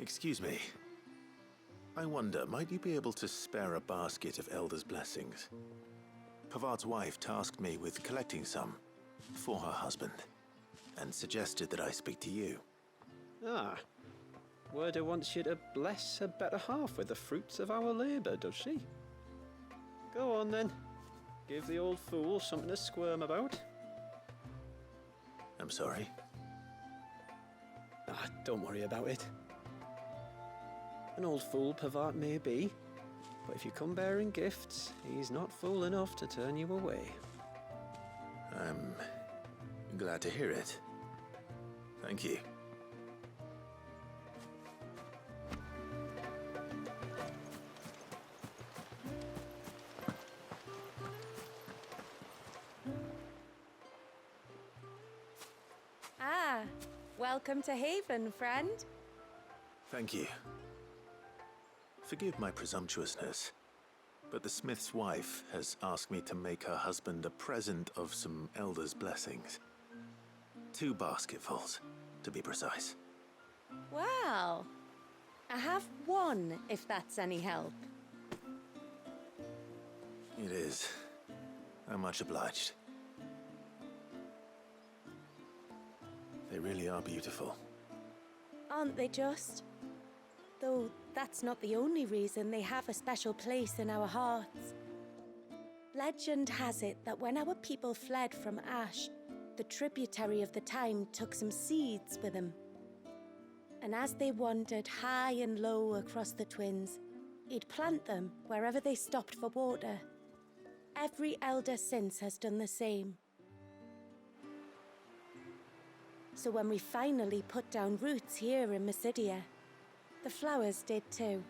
Excuse me. I wonder, might you be able to spare a basket of Elder's blessings? Pavart's wife tasked me with collecting some for her husband, and suggested that I speak to you. Ah. Werda wants you to bless her better half with the fruits of our labour, does she? Go on then. Give the old fool something to squirm about. I'm sorry. Ah, don't worry about it. An old fool Pavart may be, but if you come bearing gifts, he's not fool enough to turn you away. I'm glad to hear it. Thank you. Ah, welcome to Haven, friend. Thank you. Forgive my presumptuousness, but the smith's wife has asked me to make her husband a present of some Elder's blessings. 2 basketfuls, to be precise. Well, I have one, if that's any help. It is. I'm much obliged. They really are beautiful. Aren't they just? Though that's not the only reason they have a special place in our hearts. Legend has it that when our people fled from Ash, the tributary of the time took some seeds with them. And as they wandered high and low across the Twins, he'd plant them wherever they stopped for water. Every elder since has done the same. So when we finally put down roots here in Mysidia, the flowers did too.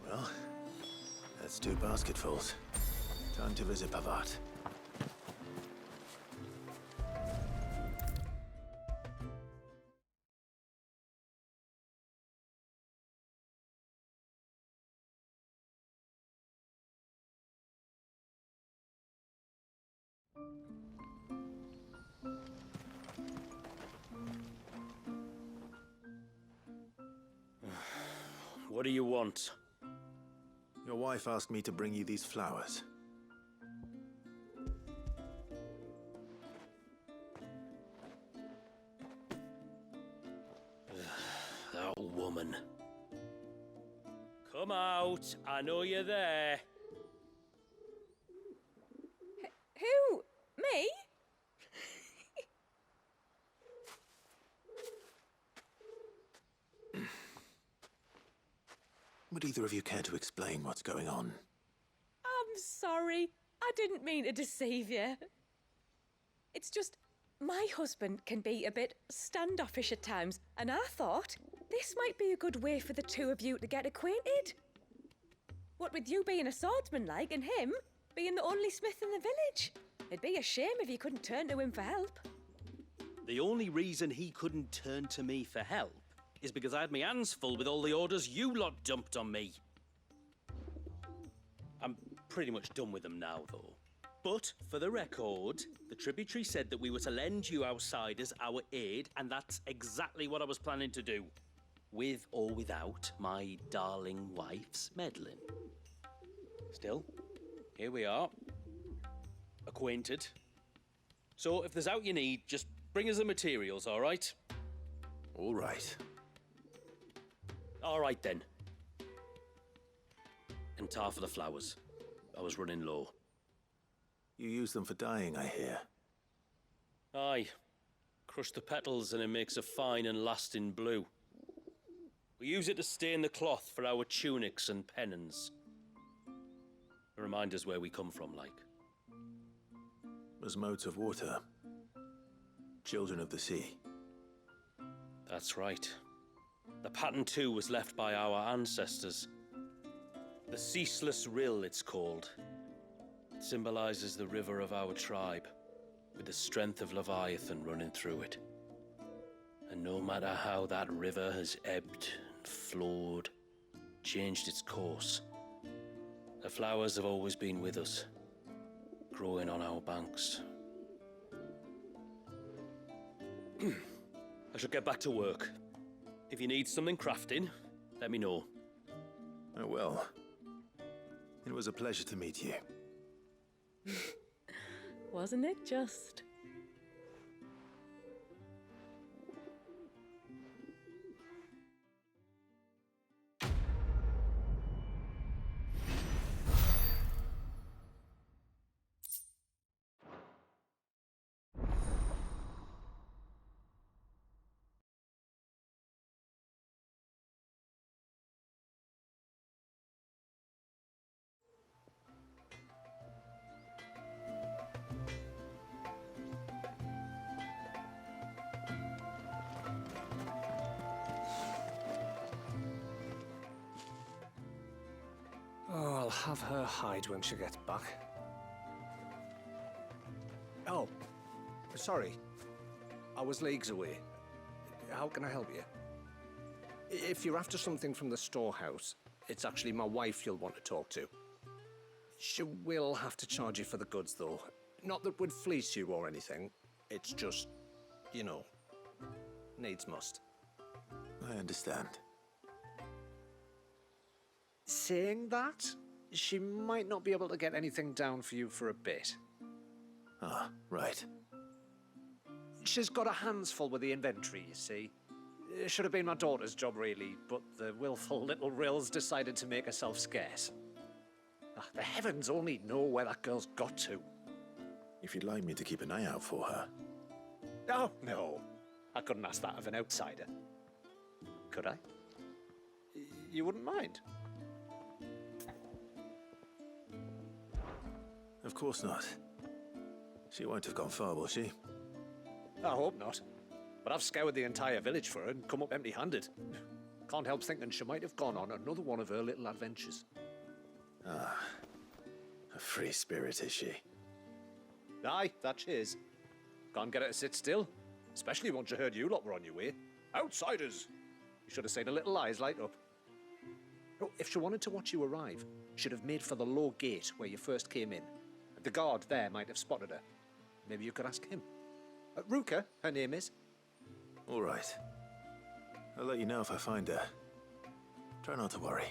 Well, that's 2 basketfuls. Time to visit Pavart. What do you want? Your wife asked me to bring you these flowers. That woman. Come out. I know you're there. Who? Me? Would either of you care to explain what's going on? I'm sorry. I didn't mean to deceive you. It's just, my husband can be a bit standoffish at times, and I thought this might be a good way for the 2 of you to get acquainted. What with you being a swordsman like, and him being the only smith in the village. It'd be a shame if you couldn't turn to him for help. The only reason he couldn't turn to me for help is because I had my hands full with all the orders you lot dumped on me. I'm pretty much done with them now, though. But, for the record, the tributary said that we were to lend you outsiders our aid, and that's exactly what I was planning to do. With or without my darling wife's meddling. Still, here we are. Acquainted. So, if there's out you need, just bring us the materials, all right? All right. All right, then. And tar for the flowers. I was running low. You use them for dyeing, I hear. Aye. Crush the petals and it makes a fine and lasting blue. We use it to stain the cloth for our tunics and pennons. A reminder's where we come from, like. As modes of water. Children of the sea. That's right. The pattern, too, was left by our ancestors. The Ceaseless Rill, it's called. It symbolizes the river of our tribe, with the strength of Leviathan running through it. And no matter how that river has ebbed and flowed, changed its course, the flowers have always been with us, growing on our banks. I should get back to work. If you need something crafting, let me know. I will. It was a pleasure to meet you. Wasn't it just? Oh, I'll have her hide when she gets back. Oh, sorry. I was leagues away. How can I help you? If you're after something from the storehouse, it's actually my wife you'll want to talk to. She will have to charge you for the goods, though. Not that we'd fleece you or anything. It's just, you know, needs must. I understand. Saying that, she might not be able to get anything down for you for a bit. Ah, right. She's got her hands full with the inventory, you see. It should have been my daughter's job, really, but the willful little Rills decided to make herself scarce. The heavens only know where that girl's got to. If you'd like me to keep an eye out for her. Oh, no. I couldn't ask that of an outsider. Could I? You wouldn't mind? Of course not. She won't have gone far, will she? I hope not. But I've scoured the entire village for her and come up empty-handed. Can't help thinking she might have gone on another one of her little adventures. Ah, a free spirit, is she? Aye, that she is. Can't get her to sit still, especially once you heard you lot were on your way. Outsiders! You should have seen her little eyes light up. Oh, if she wanted to watch you arrive, she'd have made for the low gate where you first came in. The guard there might have spotted her. Maybe you could ask him. Ruka, her name is. All right. I'll let you know if I find her. Try not to worry.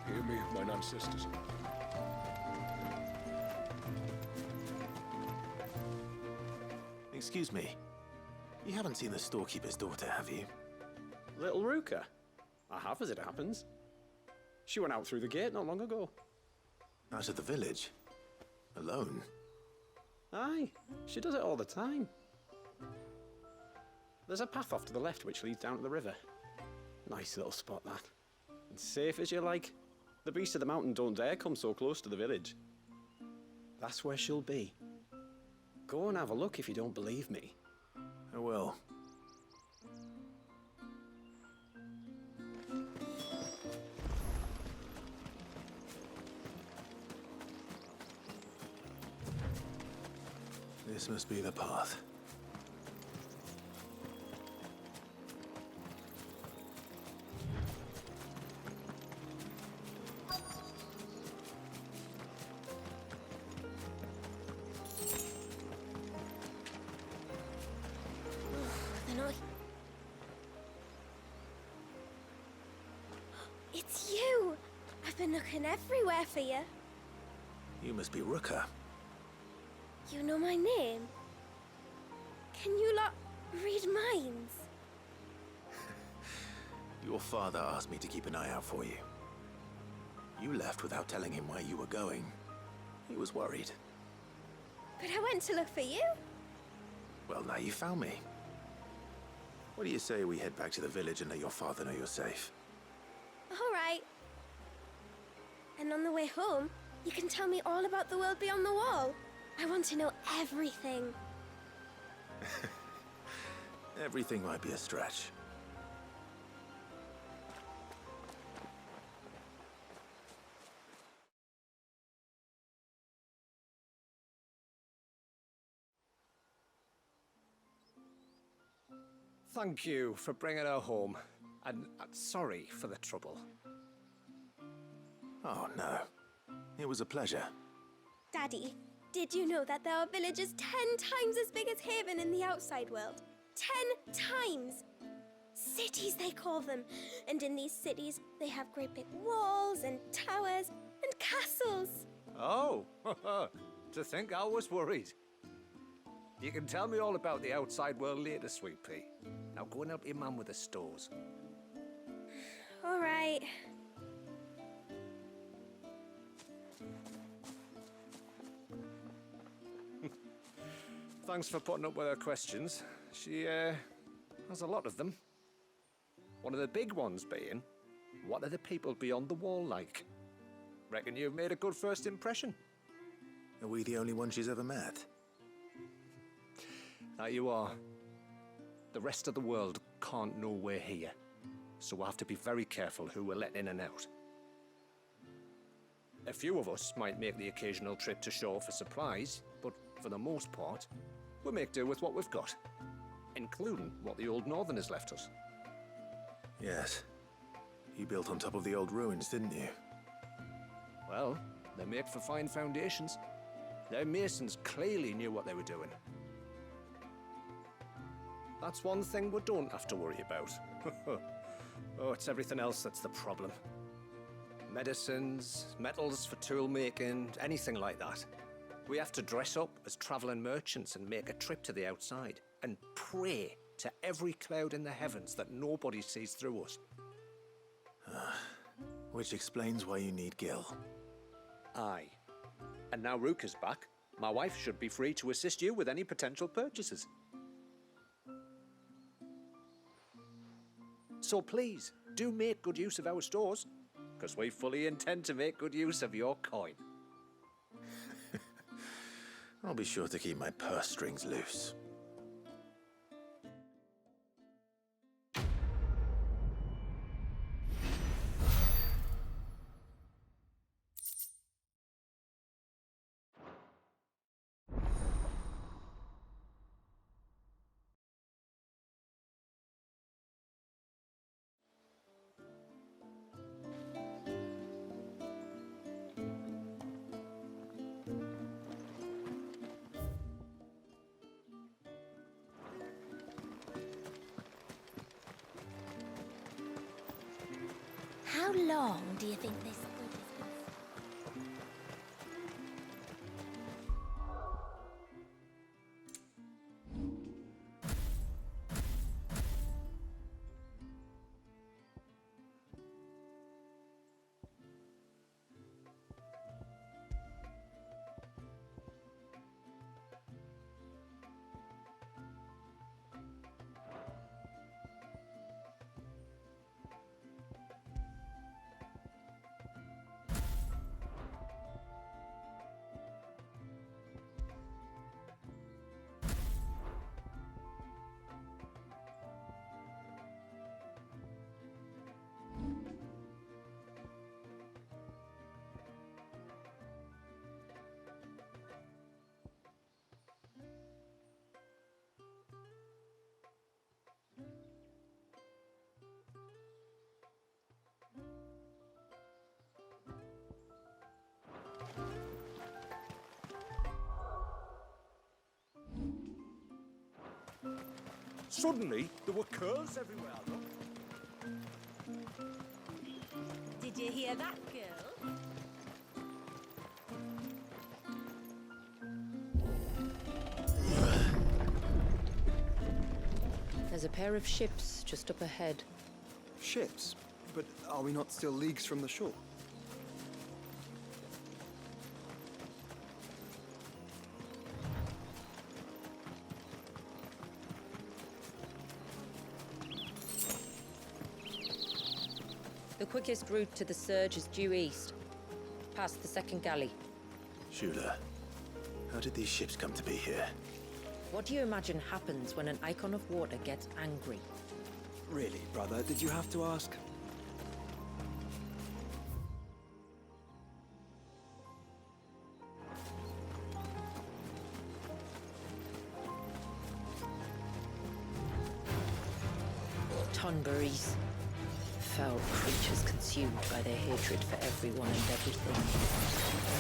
Hear me, mine ancestors. Excuse me. You haven't seen the storekeeper's daughter, have you? Little Ruka? I have, as it happens. She went out through the gate not long ago. Out of the village? Alone? Aye, she does it all the time. There's a path off to the left which leads down to the river. Nice little spot, that. And safe as you like. The beasts of the mountain don't dare come so close to the village. That's where she'll be. Go and have a look if you don't believe me. I will. This must be the path. It's you! I've been looking everywhere for you. You must be Ruka. You know my name? Can you lot read minds? Your father asked me to keep an eye out for you. You left without telling him where you were going. He was worried. But I went to look for you. Well, now you found me. What do you say we head back to the village and let your father know you're safe? All right. And on the way home, you can tell me all about the world beyond the wall. I want to know everything. Everything might be a stretch. Thank you for bringing her home. And sorry for the trouble. Oh, no. It was a pleasure. Daddy, did you know that there are villages 10 times as big as Haven in the outside world? 10 times! Cities, they call them. And in these cities, they have great big walls and towers and castles. Oh, to think I was worried. You can tell me all about the outside world later, Sweet Pea. Now go and help your mum with the stores. All right. Thanks for putting up with her questions. She, has a lot of them. One of the big ones being, what are the people beyond the wall like? Reckon you've made a good first impression. Are we the only one she's ever met? Now you are. The rest of the world can't know we're here, so we'll have to be very careful who we're letting in and out. A few of us might make the occasional trip to shore for supplies, but for the most part, we'll make do with what we've got, including what the old Northerners left us. Yes. You built on top of the old ruins, didn't you? Well, they make for fine foundations. Their masons clearly knew what they were doing. That's one thing we don't have to worry about. Oh, it's everything else that's the problem. Medicines, metals for tool making, anything like that. We have to dress up as traveling merchants and make a trip to the outside and pray to every cloud in the heavens that nobody sees through us. Which explains why you need Gil. Aye. And now Rook is back, my wife should be free to assist you with any potential purchases. So please, do make good use of our stores, because we fully intend to make good use of your coin. I'll be sure to keep my purse strings loose. How long do you think this bridge is good? Suddenly, there were curls everywhere, look. Did you hear that, girl? There's a pair of ships just up ahead. Ships? But are we not still leagues from the shore? The quickest route to the surge is due east, past the second galley. Shula, how did these ships come to be here? What do you imagine happens when an icon of water gets angry? Really, brother, did you have to ask? Tonberries. Foul creatures consumed by their hatred for everyone and everything.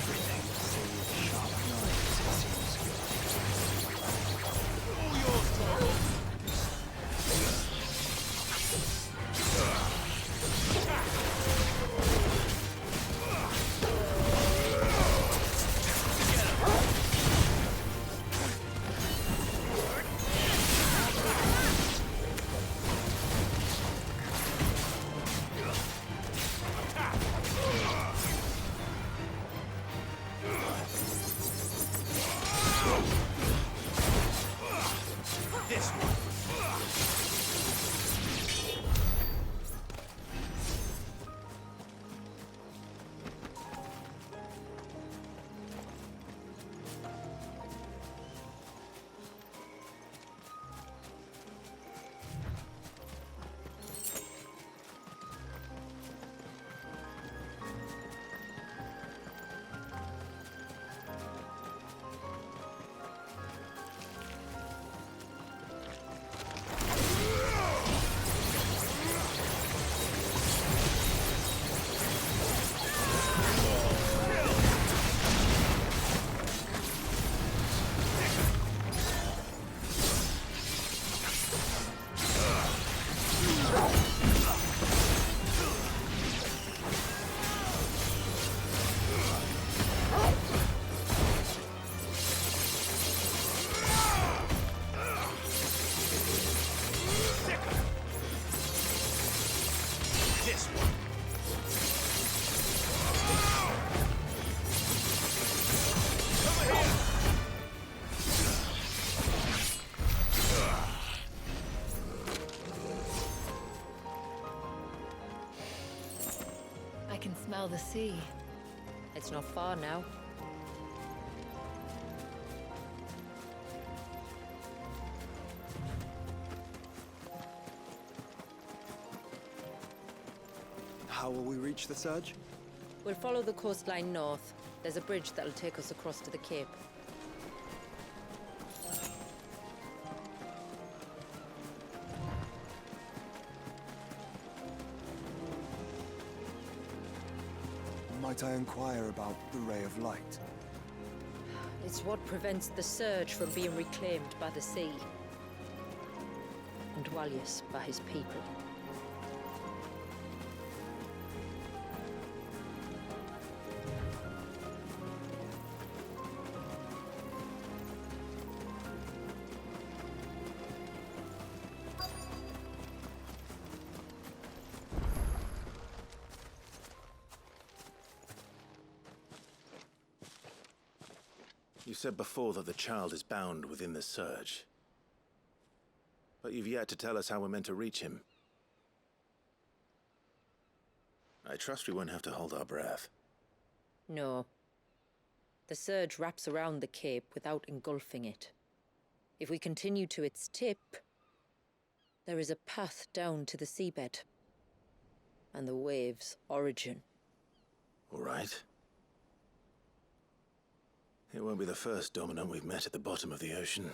Everything save sharp knives, it seems. All yours, Tom! I can smell the sea. It's not far now. How will we reach the surge? We'll follow the coastline north. There's a bridge that'll take us across to the cape. Might I inquire about the Ray of Light? It's what prevents the surge from being reclaimed by the sea. And Dwalius by his people. You said before that the child is bound within the surge. But you've yet to tell us how we're meant to reach him. I trust we won't have to hold our breath. No. The surge wraps around the cape without engulfing it. If we continue to its tip, there is a path down to the seabed. And the wave's origin. All right. It won't be the first dominant we've met at the bottom of the ocean.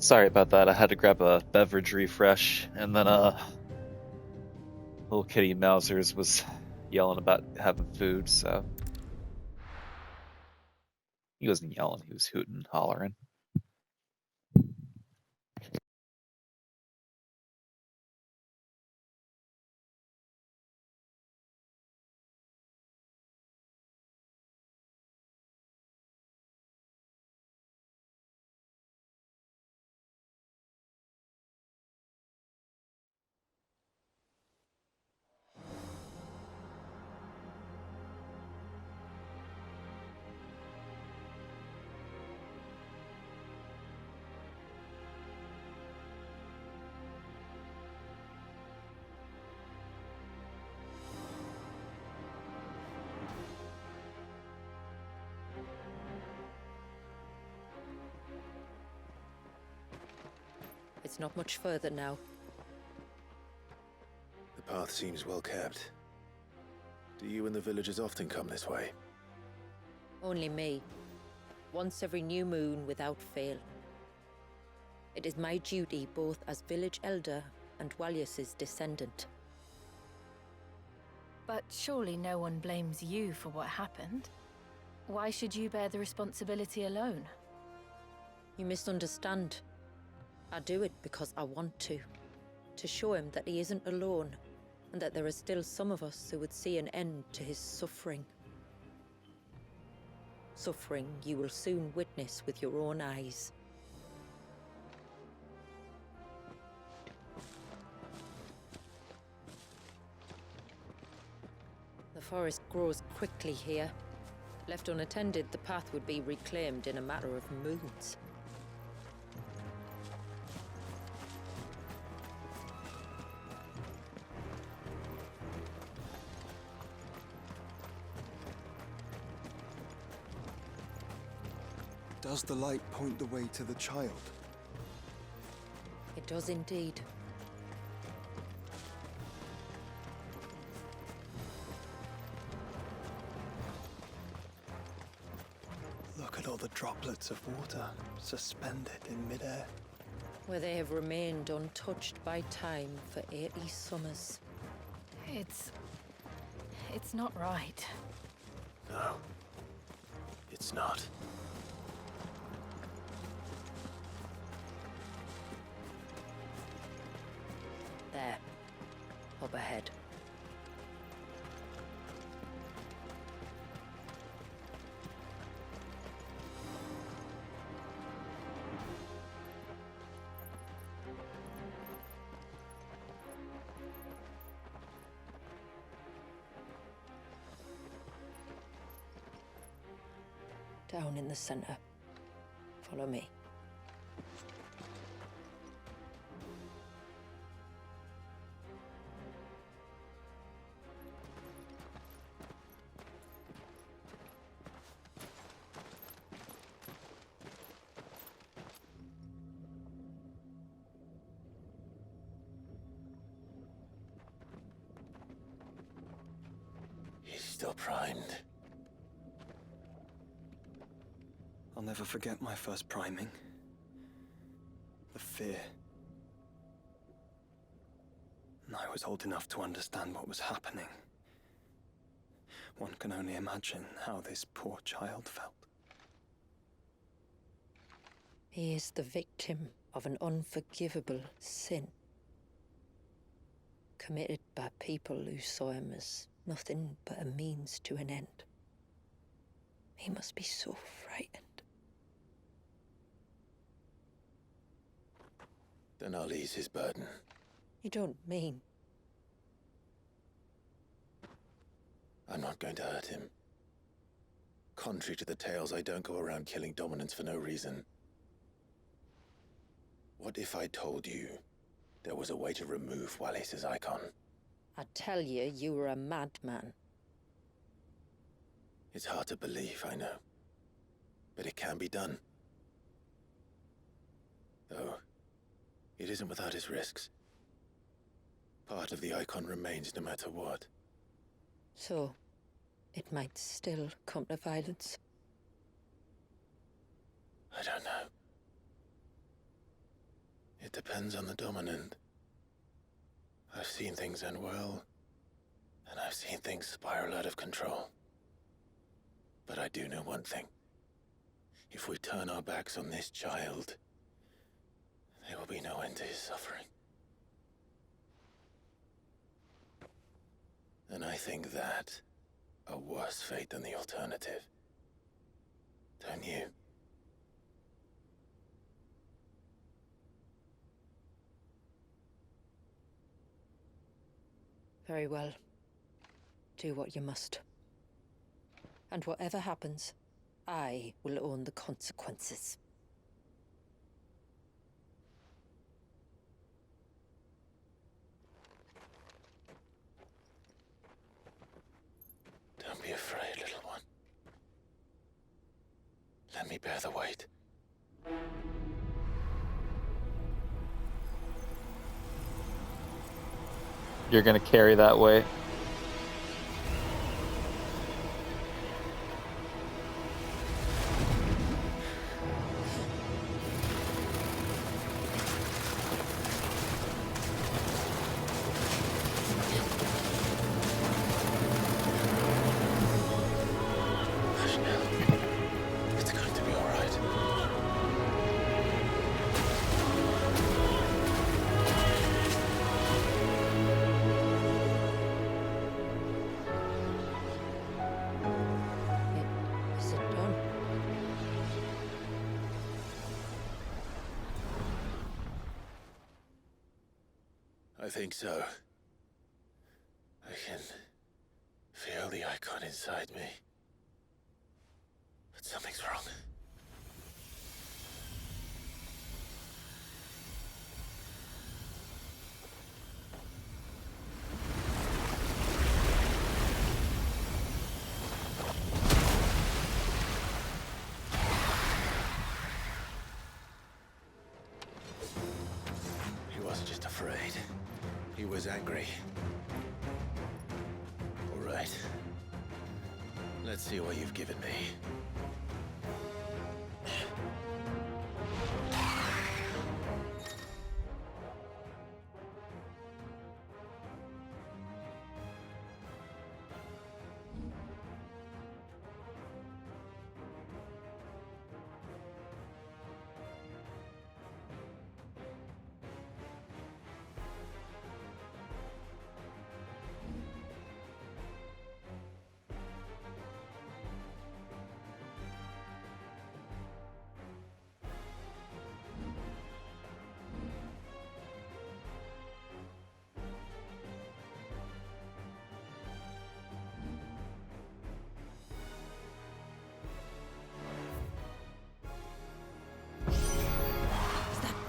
Sorry about that. I had to grab a beverage refresh, and then little kitty Mausers was yelling about having food, so he wasn't yelling, he was hooting and hollering. It's not much further now. The path seems well kept. Do you and the villagers often come this way? Only me. Once every new moon without fail. It is my duty both as village elder and Walius's descendant. But surely no one blames you for what happened. Why should you bear the responsibility alone? You misunderstand. I do it because I want to. To show him that he isn't alone, and that there are still some of us who would see an end to his suffering. Suffering you will soon witness with your own eyes. The forest grows quickly here. Left unattended, the path would be reclaimed in a matter of moons. Does the light point the way to the child? It does indeed. Look at all the droplets of water suspended in midair. Where they have remained untouched by time for 80 summers. It's not right. No. It's not. There. Up ahead. Down in the center. Follow me. He's still primed. I'll never forget my first priming. The fear. And I was old enough to understand what was happening. One can only imagine how this poor child felt. He is the victim of an unforgivable sin. Committed by people who saw him as nothing but a means to an end. He must be so frightened. Then I'll ease his burden. You don't mean? I'm not going to hurt him. Contrary to the tales, I don't go around killing dominants for no reason. What if I told you there was a way to remove Walius's icon? I tell you, you were a madman. It's hard to believe, I know. But it can be done. Though, it isn't without its risks. Part of the icon remains no matter what. So, it might still come to violence. I don't know. It depends on the dominant. I've seen things end well, and I've seen things spiral out of control. But I do know one thing. If we turn our backs on this child, there will be no end to his suffering. And I think that a worse fate than the alternative. Don't you? Very well. Do what you must. And whatever happens, I will own the consequences. Don't be afraid, little one. Let me bear the weight. You're gonna carry that weight. It's going to be all right. Is it done? I think so. I can feel the icon inside me. But something's wrong. He wasn't just afraid. He was angry. All right. Let's see what you've given me.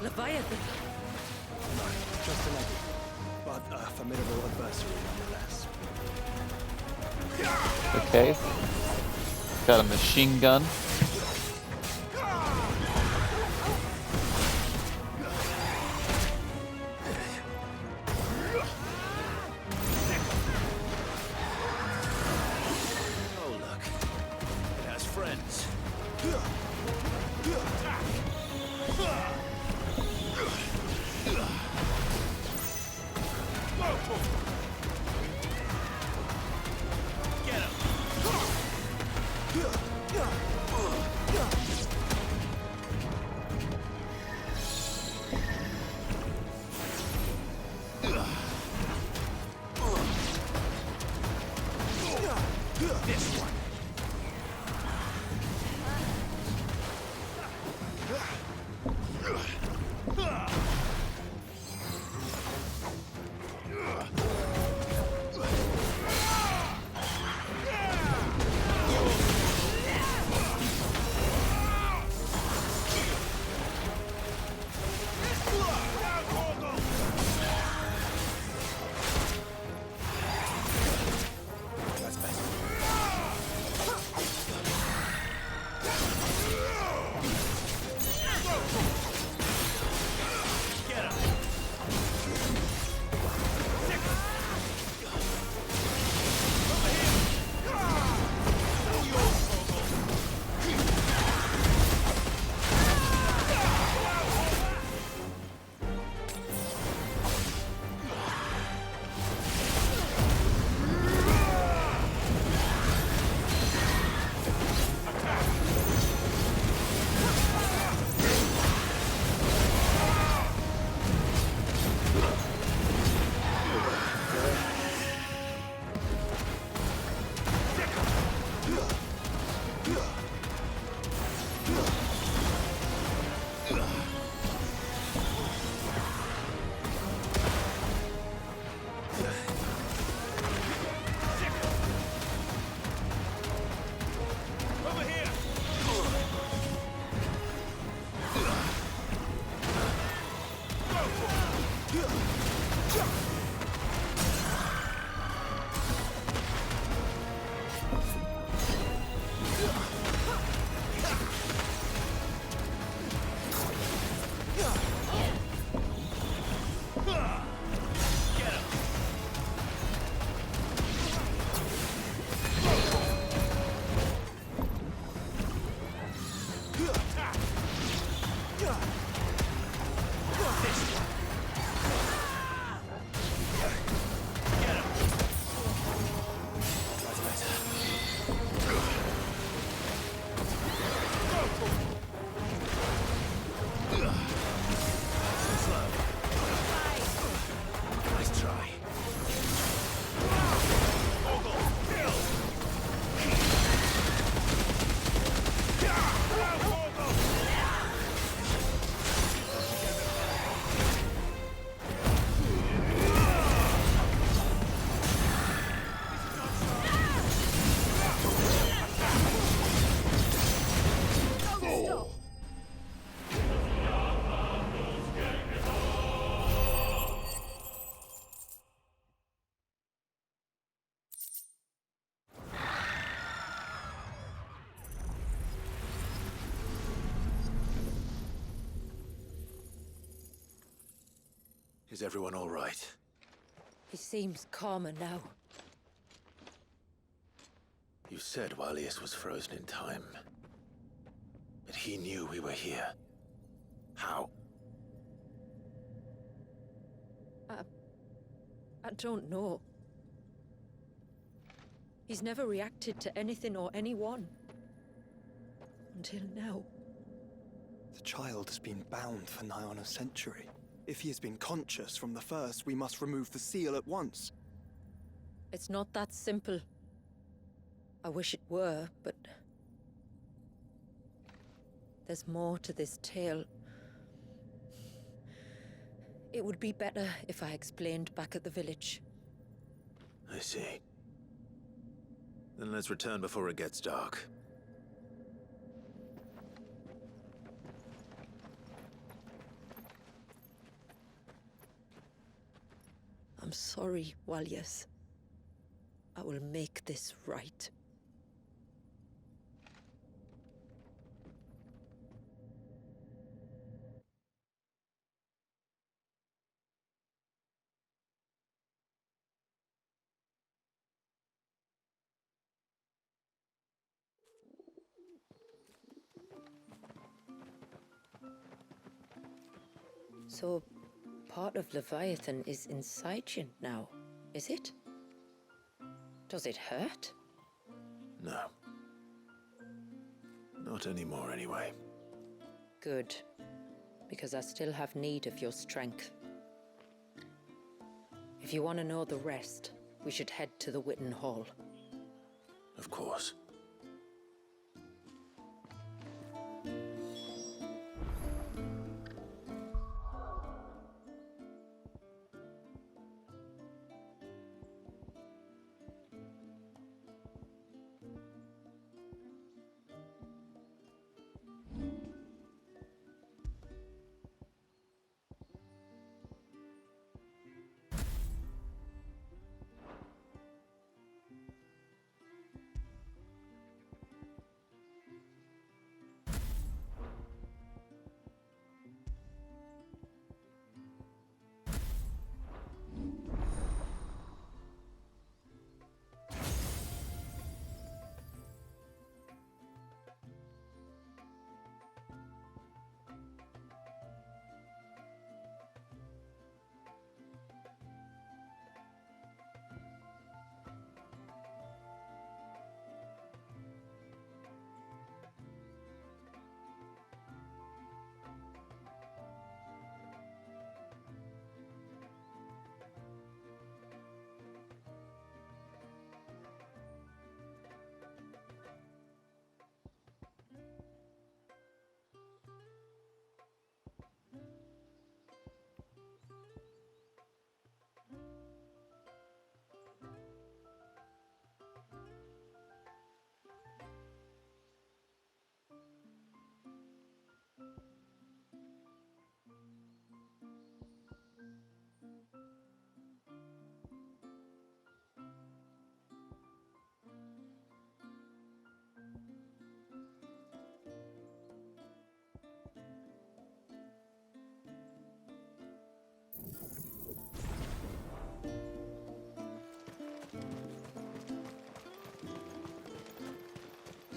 Leviathan! Just a lady, but a formidable adversary nonetheless. Okay. Got a machine gun. Oh, look. It has friends. This one. Is everyone all right? He seems calmer now. You said Walius was frozen in time. But he knew we were here. How? I don't know. He's never reacted to anything or anyone. Until now. The child has been bound for nigh on a century. If he has been conscious from the first, we must remove the seal at once. It's not that simple. I wish it were, but... there's more to this tale. It would be better if I explained back at the village. I see. Then let's return before it gets dark. I'm sorry, Walius. I will make this right. So, part of Leviathan is inside you now, is it? Does it hurt? No. Not anymore, anyway. Good. Because I still have need of your strength. If you want to know the rest, we should head to the Witten Hall. Of course.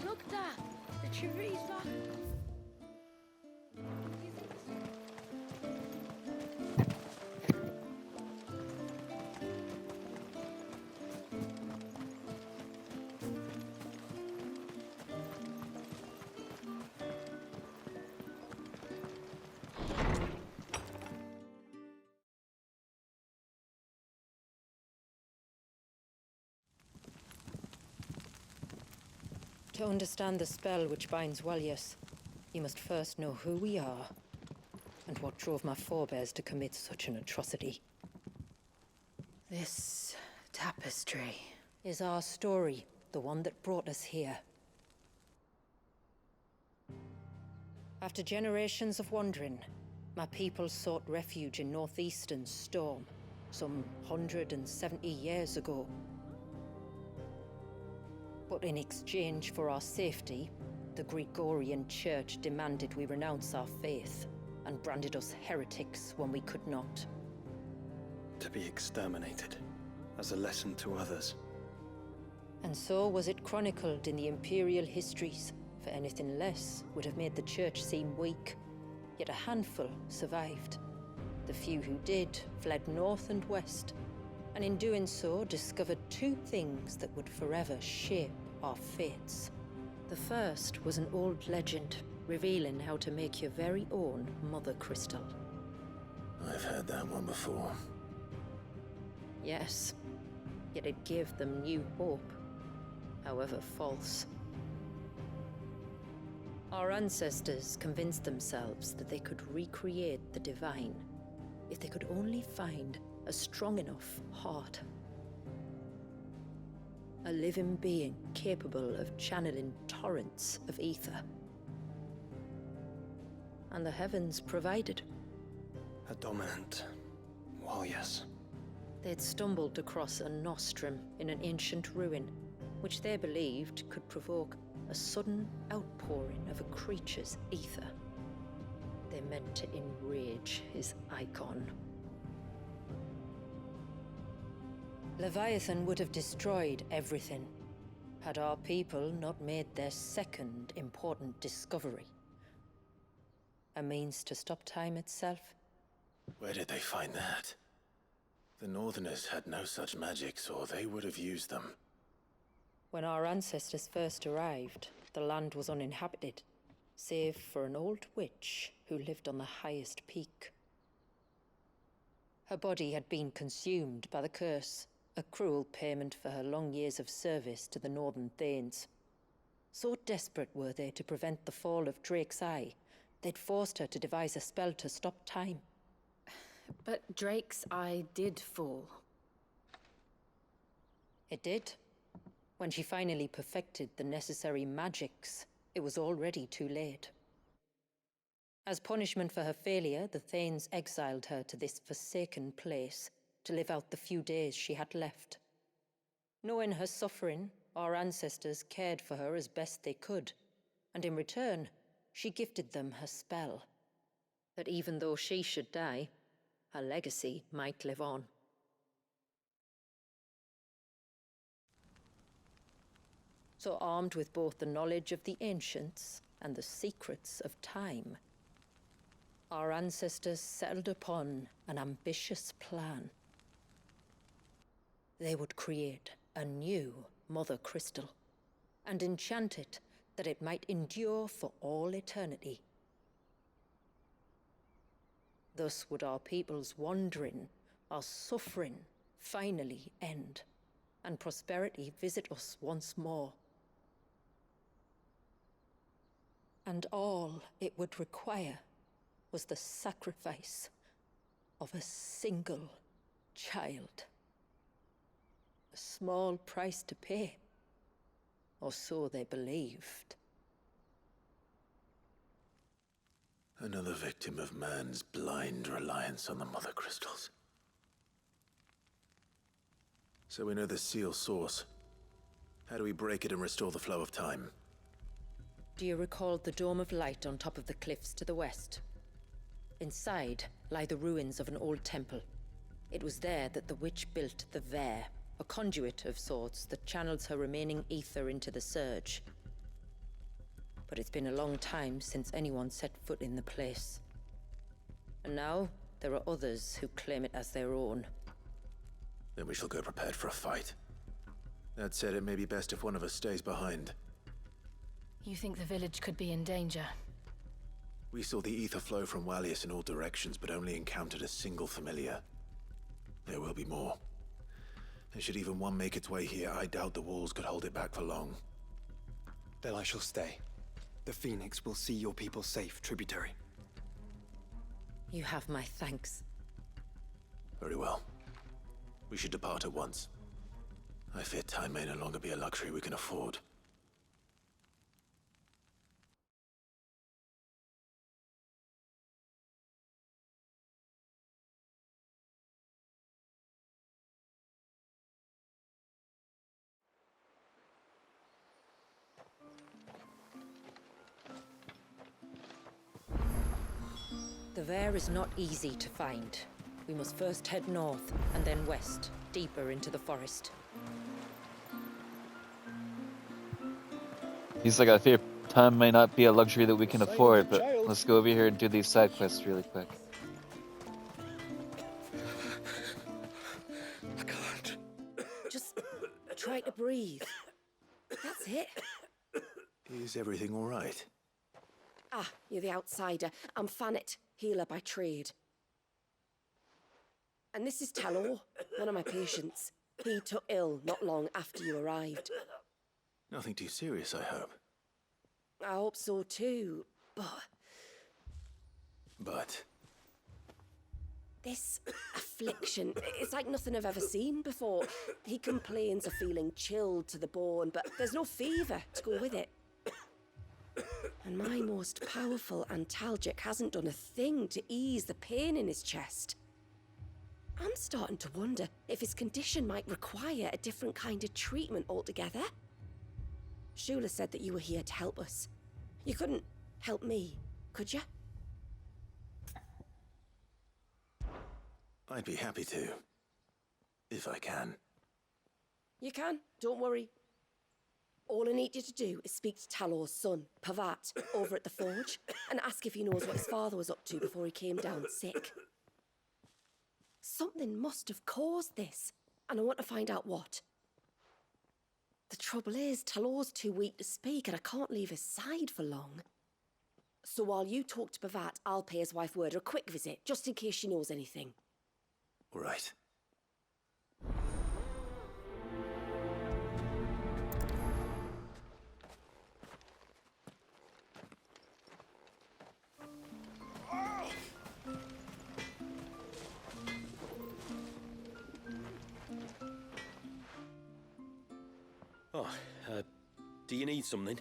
Look, Dad! The tree's back! To understand the spell which binds Walius, you must first know who we are, and what drove my forebears to commit such an atrocity. This tapestry is our story, the one that brought us here. After generations of wandering, my people sought refuge in northeastern Storm, some 170 years ago. But in exchange for our safety, the Gregorian Church demanded we renounce our faith, and branded us heretics when we could not. to be exterminated, as a lesson to others. And so was it chronicled in the imperial histories, for anything less would have made the church seem weak. Yet a handful survived. The few who did fled north and west, and in doing so discovered two things that would forever shape our fates. The first was an old legend, revealing how to make your very own mother crystal. I've heard that one before. Yes, yet it gave them new hope, however false. Our ancestors convinced themselves that they could recreate the divine if they could only find a strong enough heart. A living being capable of channeling torrents of ether. And the heavens provided. A dominant. Well, yes. They'd stumbled across a nostrum in an ancient ruin, which they believed could provoke a sudden outpouring of a creature's ether. They meant to enrage his icon. Leviathan would have destroyed everything, had our people not made their second important discovery. A means to stop time itself. Where did they find that? The Northerners had no such magics, or they would have used them. When our ancestors first arrived, the land was uninhabited, save for an old witch who lived on the highest peak. Her body had been consumed by the curse, a cruel payment for her long years of service to the Northern Thanes. So desperate were they to prevent the fall of Drake's Eye, they'd forced her to devise a spell to stop time. But Drake's Eye did fall. It did. When she finally perfected the necessary magics, it was already too late. As punishment for her failure, the Thanes exiled her to this forsaken place to live out the few days she had left. Knowing her suffering, our ancestors cared for her as best they could, and in return, she gifted them her spell. That even though she should die, her legacy might live on. So armed with both the knowledge of the ancients and the secrets of time, our ancestors settled upon an ambitious plan. They would create a new Mother Crystal and enchant it that it might endure for all eternity. Thus would our people's wandering, our suffering, finally end, and prosperity visit us once more. And all it would require was the sacrifice of a single child. A small price to pay, or so they believed. Another victim of man's blind reliance on the Mother Crystals. So we know the seal source. How do we break it and restore the flow of time? Do you recall the dome of light on top of the cliffs to the west? Inside lie the ruins of an old temple. It was there that the witch built the Vare, a conduit of sorts that channels her remaining ether into the Surge. But it's been a long time since anyone set foot in the place. And now, there are others who claim it as their own. Then we shall go prepared for a fight. That said, it may be best if one of us stays behind. You think the village could be in danger? We saw the ether flow from Wallius in all directions, but only encountered a single familiar. There will be more. And should even one make its way here, I doubt the walls could hold it back for long. Then I shall stay. The Phoenix will see your people safe, tributary. You have my thanks. Very well. We should depart at once. I fear time may no longer be a luxury we can afford. The Vare is not easy to find. We must first head north, and then west, deeper into the forest. He's like, I fear time may not be a luxury that we can afford, but let's go over here and do these side quests really quick. I can't. Just try to breathe. That's it. Is everything all right? Ah, you're the outsider. I'm Fannet, healer by trade. And this is Talor, one of my patients. He took ill not long after you arrived. Nothing too serious, I hope. I hope so too, but... But this affliction, it's like nothing I've ever seen before. He complains of feeling chilled to the bone, but there's no fever to go with it. And my most powerful antalgic hasn't done a thing to ease the pain in his chest. I'm starting to wonder if his condition might require a different kind of treatment altogether. Shula said that you were here to help us. You couldn't help me, could you? I'd be happy to. If I can. You can, don't worry. All I need you to do is speak to Talor's son, Pavat, over at the forge, and ask if he knows what his father was up to before he came down sick. Something must have caused this, and I want to find out what. The trouble is, Talor's too weak to speak, and I can't leave his side for long. So while you talk to Pavat, I'll pay his wife word a quick visit, just in case she knows anything. All right. Oh, do you need something?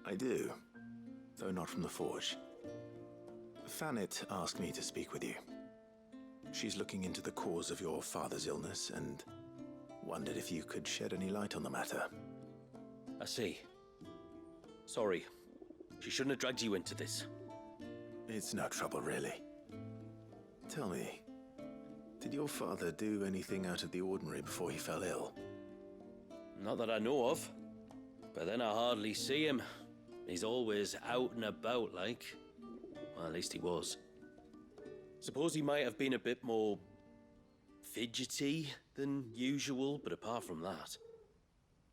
I do, though not from the forge. Fannet asked me to speak with you. She's looking into the cause of your father's illness and wondered if you could shed any light on the matter. I see. Sorry. She shouldn't have dragged you into this. It's no trouble, really. Tell me, did your father do anything out of the ordinary before he fell ill? Not that I know of. But then I hardly see him. He's always out and about, like. Well, at least he was. Suppose he might have been a bit more fidgety than usual, but apart from that...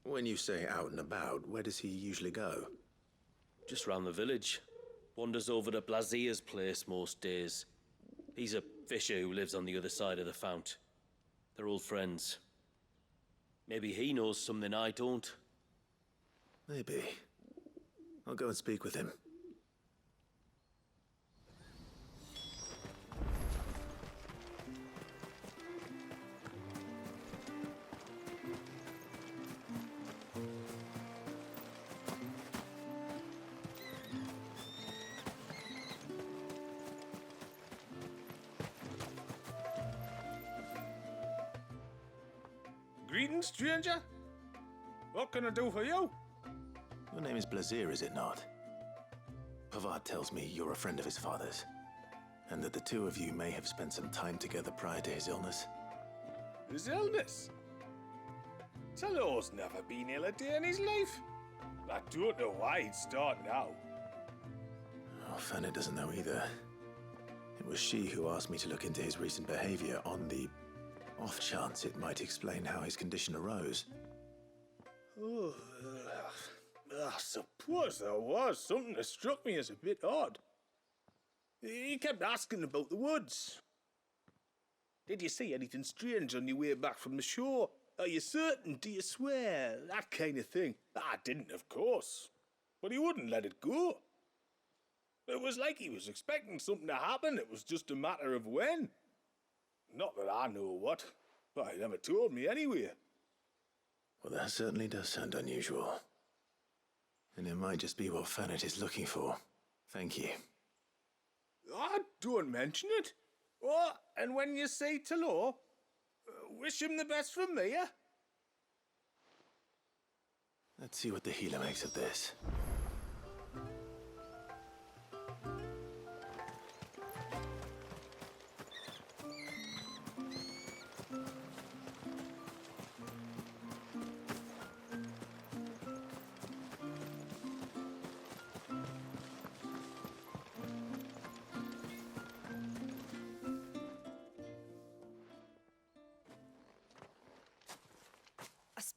When you say out and about, where does he usually go? Just round the village. Wanders over to Blazier's place most days. He's a fisher who lives on the other side of the fount. They're old friends. Maybe he knows something I don't. Maybe. I'll go and speak with him. Greetings, stranger. What can I do for you? Your name is Blazier, is it not? Pavad tells me you're a friend of his father's, and that the two of you may have spent some time together prior to his illness. His illness? Talor's never been ill a day in his life. I don't know why he'd start now. Oh, Fanny doesn't know either. It was she who asked me to look into his recent behavior on the off chance it might explain how his condition arose. Oh, I suppose there was something that struck me as a bit odd. He kept asking about the woods. Did you see anything strange on your way back from the shore? Are you certain? Do you swear? That kind of thing. I didn't, of course. But he wouldn't let it go. It was like he was expecting something to happen. It was just a matter of when. Not that I know what, but he never told me anyway. Well, that certainly does sound unusual. And it might just be what Fannet is looking for. Thank you. Don't mention it. Oh, and when you say Talor, wish him the best from me, eh? Let's see what the healer makes of this.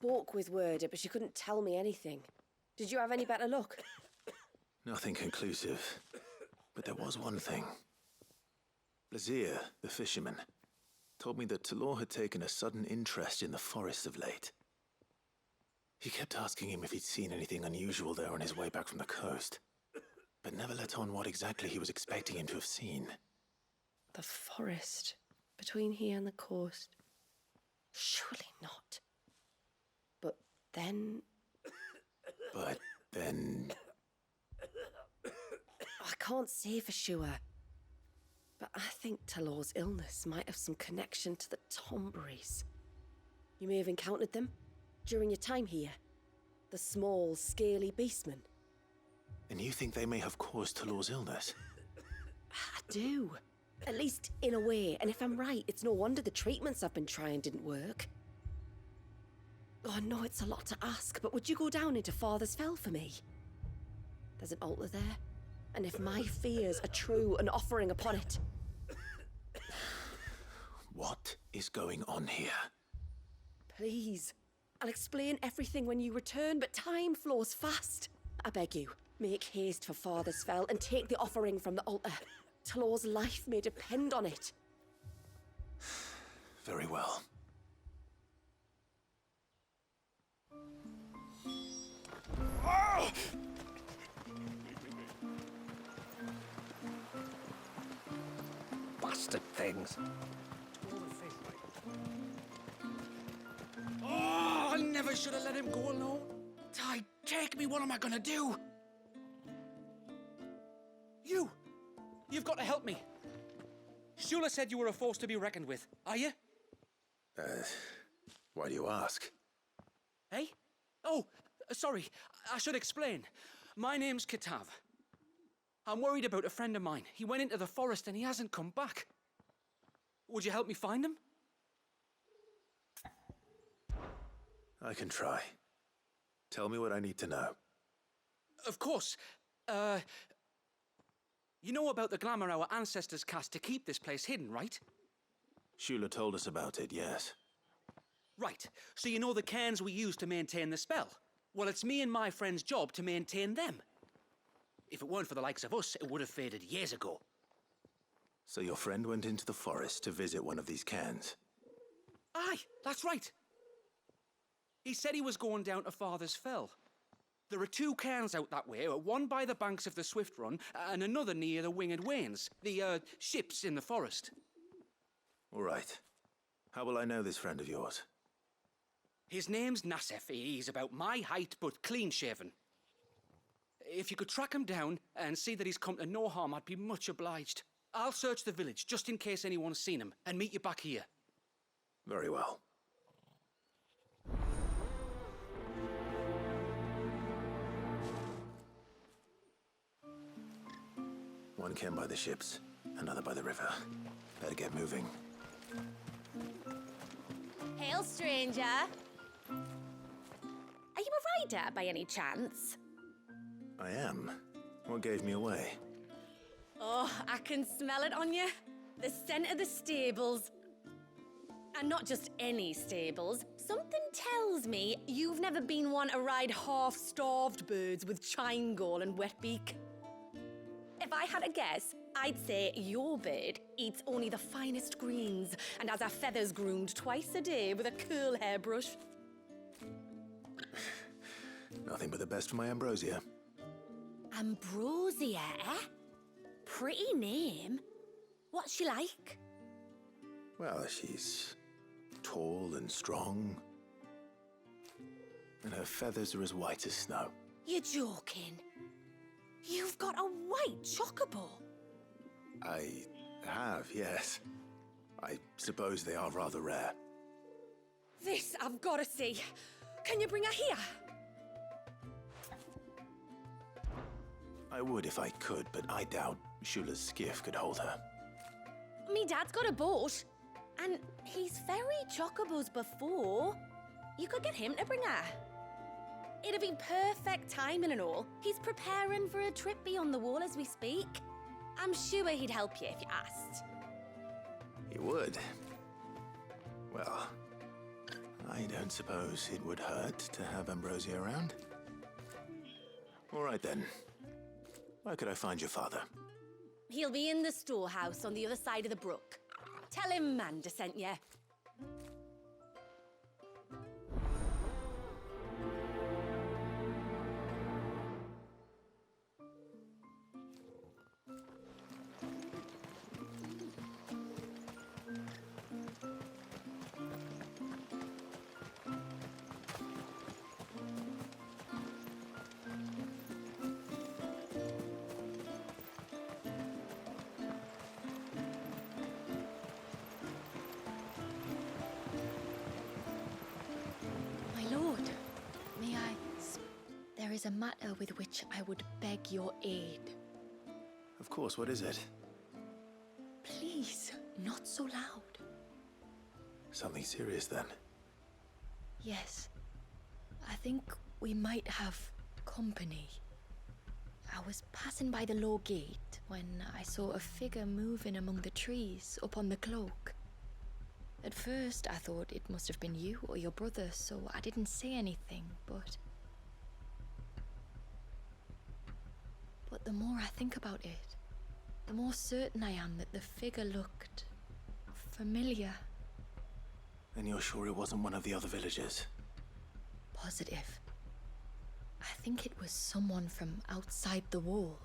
spoke with Werder, but she couldn't tell me anything. Did you have any better luck? Nothing conclusive. But there was one thing. Blazir, the fisherman, told me that Talor had taken a sudden interest in the forest of late. He kept asking him if he'd seen anything unusual there on his way back from the coast, but never let on what exactly he was expecting him to have seen. The forest between here and the coast. Surely not. But then... But then... I can't say for sure. But I think Talor's illness might have some connection to the Tomberries. You may have encountered them during your time here. The small, scaly beastmen. And you think they may have caused Talor's illness? I do. At least in a way. And if I'm right, it's no wonder the treatments I've been trying didn't work. Oh, I know it's a lot to ask, but would you go down into Father's Fell for me? There's an altar there. And if my fears are true, an offering upon it. What is going on here? Please. I'll explain everything when you return, but time flows fast. I beg you, make haste for Father's Fell and take the offering from the altar. Talor's life may depend on it. Very well. Oh! Bastard things. Oh, I never should have let him go alone. Ty, take me, what am I gonna do? You've got to help me. Shula said you were a force to be reckoned with, are you? Why do you ask? Hey? Oh, sorry, I should explain. My name's Kitav. I'm worried about a friend of mine. He went into the forest and he hasn't come back. Would you help me find him? I can try. Tell me what I need to know. Of course. You know about the glamour our ancestors cast to keep this place hidden, right? Shula told us about it, yes. Right. So you know the cairns we use to maintain the spell? Well, it's me and my friend's job to maintain them. If it weren't for the likes of us, it would have faded years ago. So your friend went into the forest to visit one of these cairns? Aye, that's right. He said he was going down to Father's Fell. There are 2 cairns out that way, one by the banks of the Swift Run, and another near the Winged Wains, the, ships in the forest. All right. How will I know this friend of yours? His name's Nassef. He's about my height, but clean-shaven. If you could track him down and see that he's come to no harm, I'd be much obliged. I'll search the village, just in case anyone's seen him, and meet you back here. Very well. One cairn by the ships, another by the river. Better get moving. Hail, stranger. Are you a rider by any chance? I am. What gave me away? Oh, I can smell it on you. The scent of the stables. And not just any stables. Something tells me you've never been one to ride half-starved birds with chine-gall and wet beak. If I had a guess, I'd say your bird eats only the finest greens and has her feathers groomed twice a day with a curl hairbrush. Nothing but the best for my ambrosia. Ambrosia, eh? Pretty name. What's she like? Well, she's tall and strong. And her feathers are as white as snow. You're joking. You've got a white chocobo. I have, yes. I suppose they are rather rare. This I've got to see. Can you bring her here? I would if I could, but I doubt Shula's skiff could hold her. Me dad's got a boat. And he's ferried chocobos before. You could get him to bring her. It'd be perfect timing and all. He's preparing for a trip beyond the wall as we speak. I'm sure he'd help you if you asked. He would. Well, I don't suppose it would hurt to have Ambrosia around. All right then. Where could I find your father? He'll be in the storehouse on the other side of the brook. Tell him Manda sent you. There is a matter with which I would beg your aid. Of course, what is it? Please, not so loud. Something serious then? Yes. I think we might have company. I was passing by the low gate when I saw a figure moving among the trees up on the cloak. At first, I thought it must have been you or your brother, so I didn't say anything, but the more I think about it, the more certain I am that the figure looked familiar. And you're sure it wasn't one of the other villagers? Positive. I think it was someone from outside the wall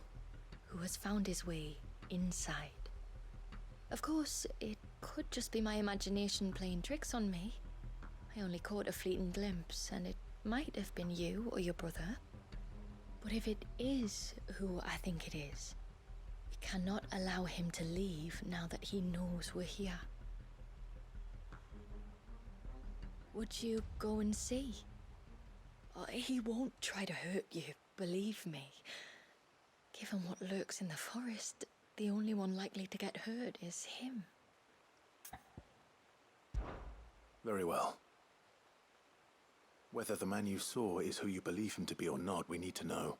who has found his way inside. Of course, it could just be my imagination playing tricks on me. I only caught a fleeting glimpse, and it might have been you or your brother. But if it is who I think it is, we cannot allow him to leave now that he knows we're here. Would you go and see? He won't try to hurt you, believe me. Given what lurks in the forest, the only one likely to get hurt is him. Very well. Whether the man you saw is who you believe him to be or not, we need to know.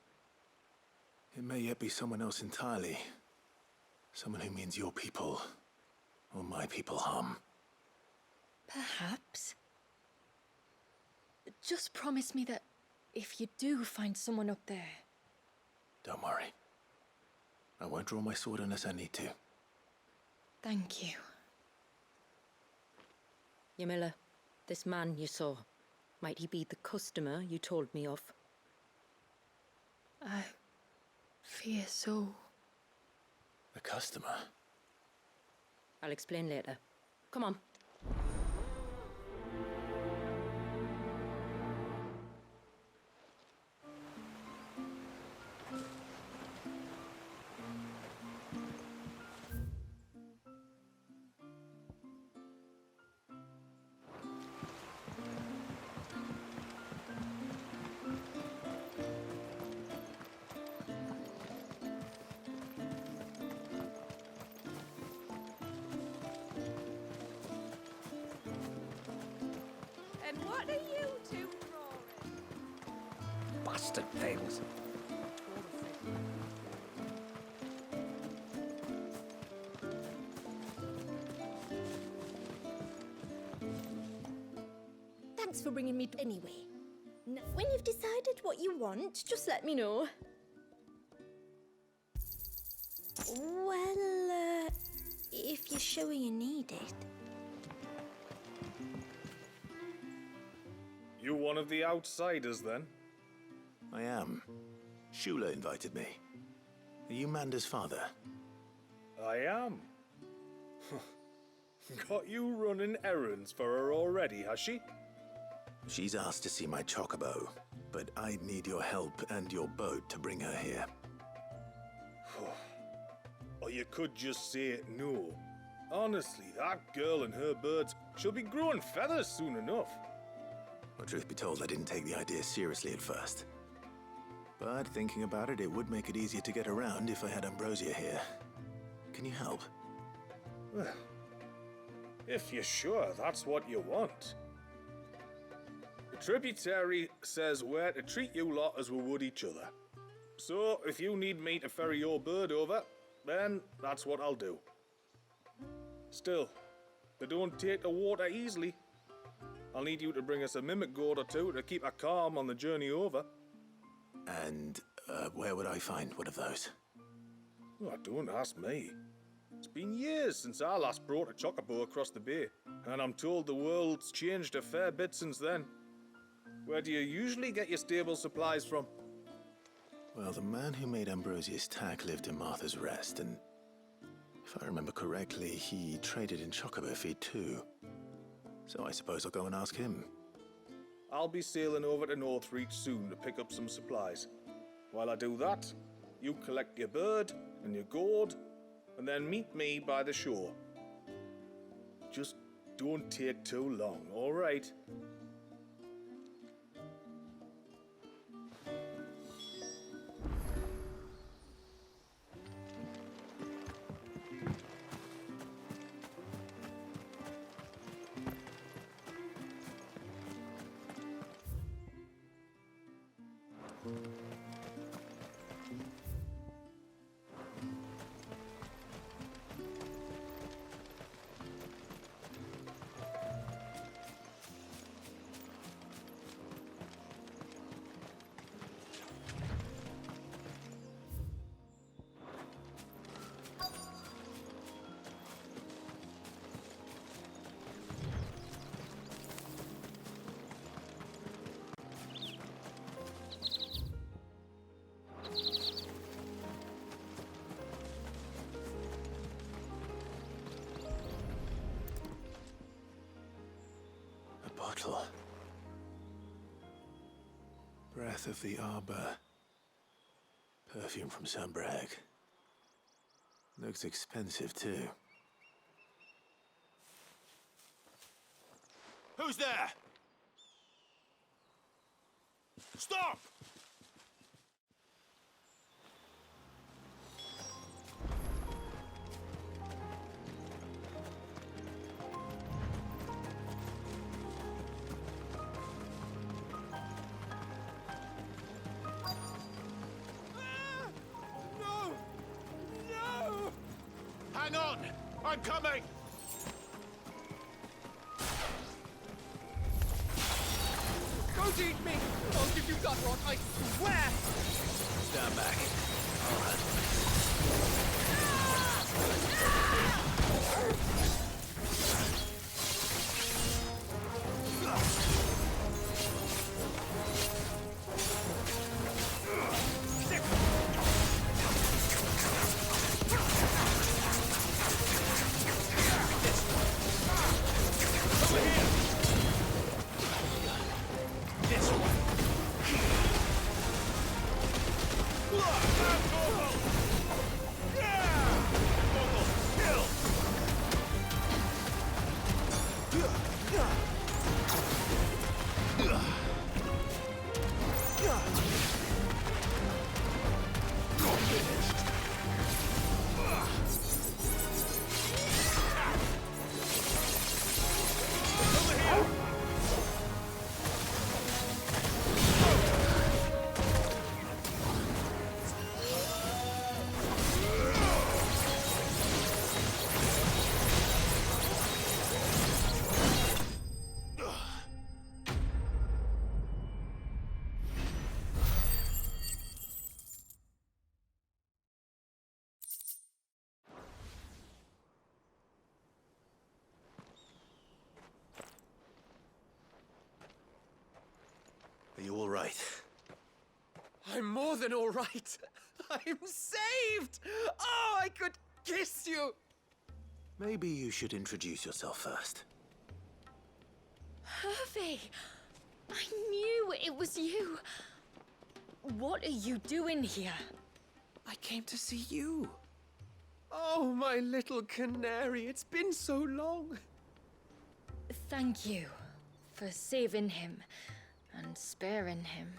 It may yet be someone else entirely. Someone who means your people, or my people, harm. Perhaps. Just promise me that if you do find someone up there... Don't worry. I won't draw my sword unless I need to. Thank you. Yamila, this man you saw, might he be the customer you told me of? I fear so. The customer? I'll explain later. Come on. And what are you two drawing? Bastard things. Thanks for bringing me anyway. When you've decided what you want, just let me know. Well, if you're sure you need it. You one of the outsiders, then? I am. Shula invited me. Are you Manda's father? I am. Got you running errands for her already, has she? She's asked to see my chocobo, but I'd need your help and your boat to bring her here. Or you could just say no. Honestly, that girl and her birds, she'll be growing feathers soon enough. Well, truth be told, I didn't take the idea seriously at first. But thinking about it, it would make it easier to get around if I had Ambrosia here. Can you help? Well, if you're sure that's what you want. The tributary says we're to treat you lot as we would each other. So, if you need me to ferry your bird over, then that's what I'll do. Still, they don't take the water easily. I'll need you to bring us a mimic gourd or two to keep her calm on the journey over. And where would I find one of those? Oh, don't ask me. It's been years since I last brought a chocobo across the bay, and I'm told the world's changed a fair bit since then. Where do you usually get your stable supplies from? Well, the man who made Ambrosia's tack lived in Martha's Rest, and if I remember correctly, he traded in chocobo feed too. So I suppose I'll go and ask him. I'll be sailing over to Northreach soon to pick up some supplies. While I do that, you collect your bird and your gourd, and then meet me by the shore. Just don't take too long, all right? Bottle. Breath of the Arbor. Perfume from Sunbrag. Looks expensive too. Who's there? Stop! Hang on! I'm coming! Don't eat me! I'll give you that rot, I swear! Stand back. All right. Are you all right? I'm more than all right. I'm saved! Oh, I could kiss you! Maybe you should introduce yourself first. Hervey! I knew it was you! What are you doing here? I came to see you. Oh, my little canary, it's been so long. Thank you for saving him and sparing him.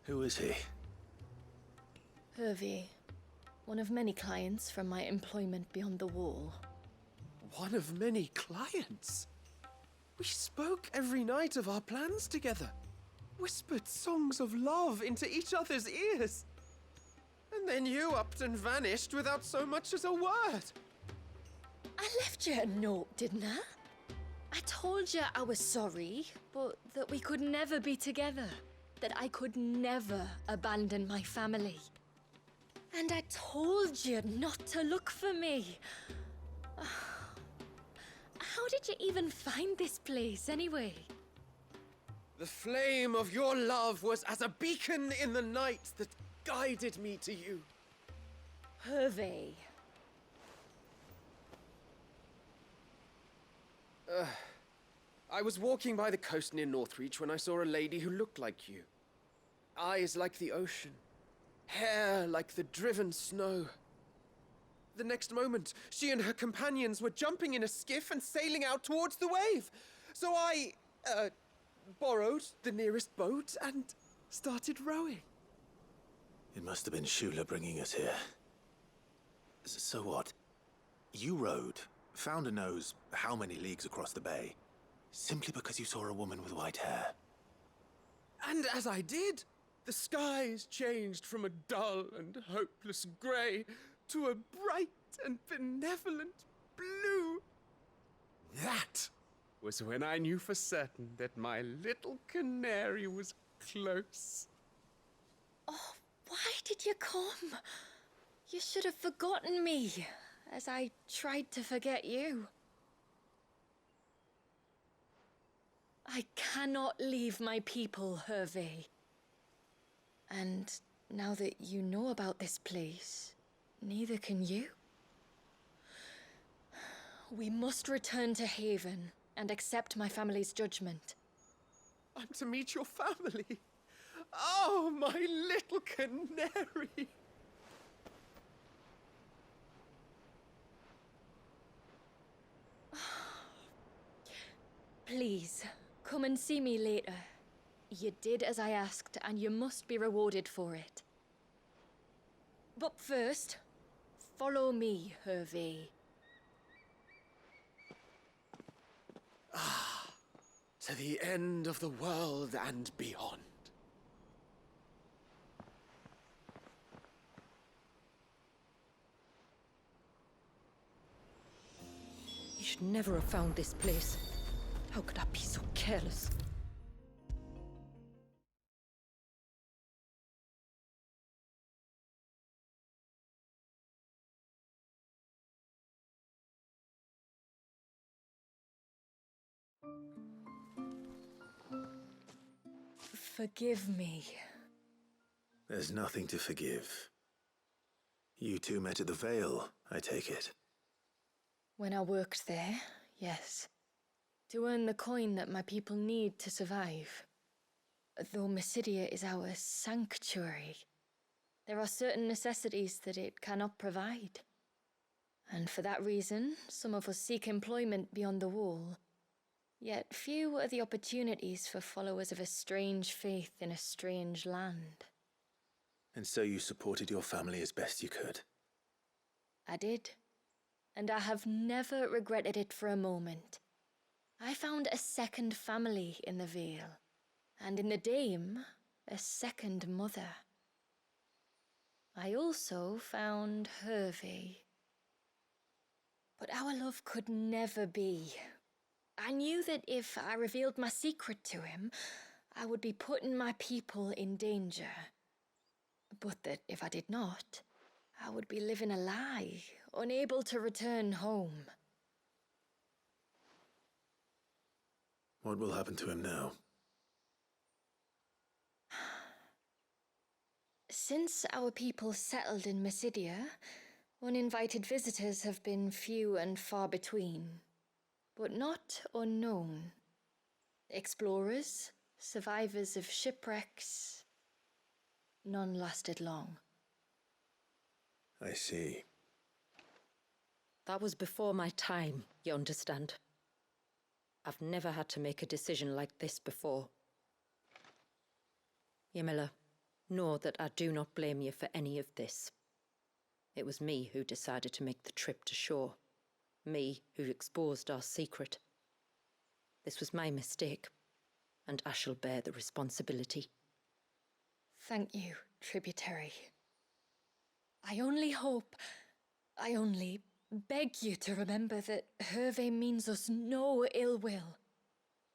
Who is he? Hervey, one of many clients from my employment beyond the wall. One of many clients? We spoke every night of our plans together. Whispered songs of love into each other's ears. And then you upped and vanished without so much as a word. I left you a note, didn't I? I told you I was sorry, but that we could never be together. That I could never abandon my family. And I told you not to look for me. How did you even find this place, anyway? The flame of your love was as a beacon in the night that guided me to you. Hervé. I was walking by the coast near Northreach when I saw a lady who looked like you. Eyes like the ocean. Hair like the driven snow. The next moment, she and her companions were jumping in a skiff and sailing out towards the wave. So I, borrowed the nearest boat and started rowing. It must have been Shula bringing us here. So what? You rowed, found a nose how many leagues across the bay, simply because you saw a woman with white hair. And as I did, the skies changed from a dull and hopeless grey to a bright and benevolent blue. That was when I knew for certain that my little canary was close. Oh, why did you come? You should have forgotten me, as I tried to forget you. I cannot leave my people, Hervé. And now that you know about this place, neither can you. We must return to Haven and accept my family's judgment. I'm to meet your family. Oh, my little canary. Please, come and see me later. You did as I asked, and you must be rewarded for it. But first, follow me, Hervé. To the end of the world and beyond. You should never have found this place. How could I be so careless? Forgive me. There's nothing to forgive. You two met at the Vale, I take it. When I worked there, yes. To earn the coin that my people need to survive. Though Mysidia is our sanctuary, there are certain necessities that it cannot provide. And for that reason, some of us seek employment beyond the wall. Yet few are the opportunities for followers of a strange faith in a strange land. And so you supported your family as best you could? I did. And I have never regretted it for a moment. I found a second family in the Vale. And in the Dame, a second mother. I also found Hervé. But our love could never be. I knew that if I revealed my secret to him, I would be putting my people in danger. But that if I did not, I would be living a lie, unable to return home. What will happen to him now? Since our people settled in Mysidia, uninvited visitors have been few and far between. But not unknown. Explorers, survivors of shipwrecks, none lasted long. I see. That was before my time, you understand. I've never had to make a decision like this before. Yamila, know that I do not blame you for any of this. It was me who decided to make the trip to shore. Me who exposed our secret. This was my mistake, and I shall bear the responsibility. Thank you, tributary. I only beg you to remember that Hervé means us no ill will.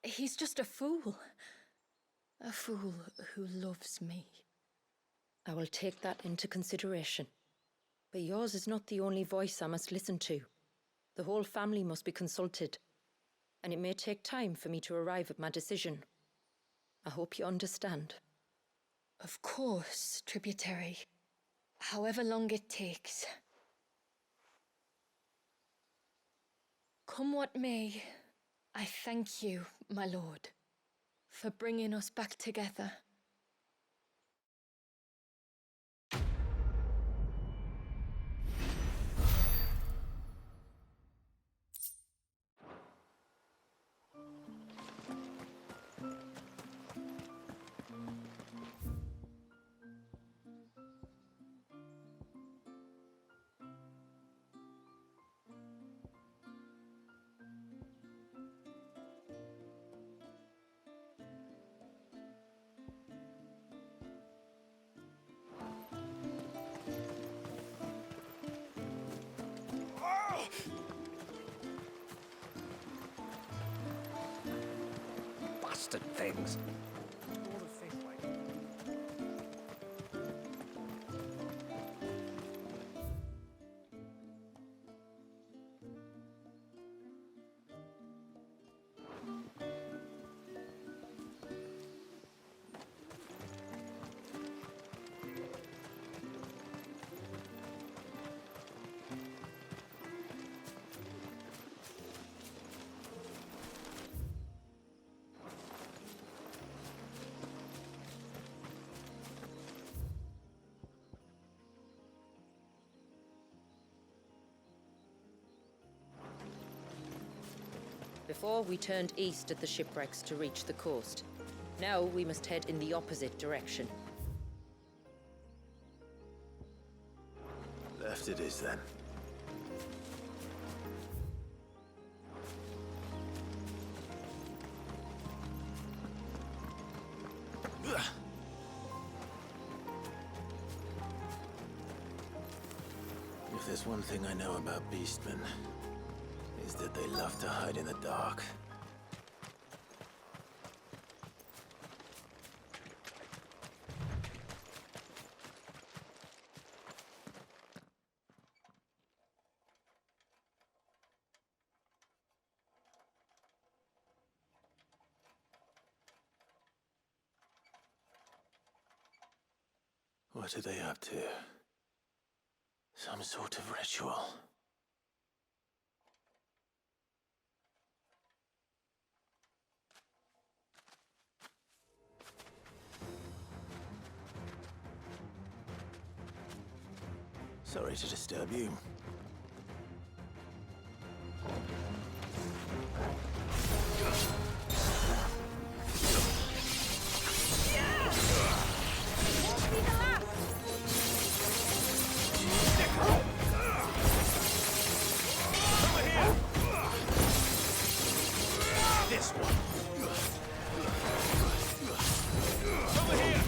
He's just a fool. A fool who loves me. I will take that into consideration. But yours is not the only voice I must listen to. The whole family must be consulted, and it may take time for me to arrive at my decision. I hope you understand. Of course, tributary. However long it takes. Come what may, I thank you, my lord, for bringing us back together. Bastard things. Before, we turned east at the shipwrecks to reach the coast. Now we must head in the opposite direction. Left it is then. If there's one thing I know about beastmen, is that they love to hide in the dark. What are they up to? Some sort of ritual. Sorry to disturb you. This one. Over here.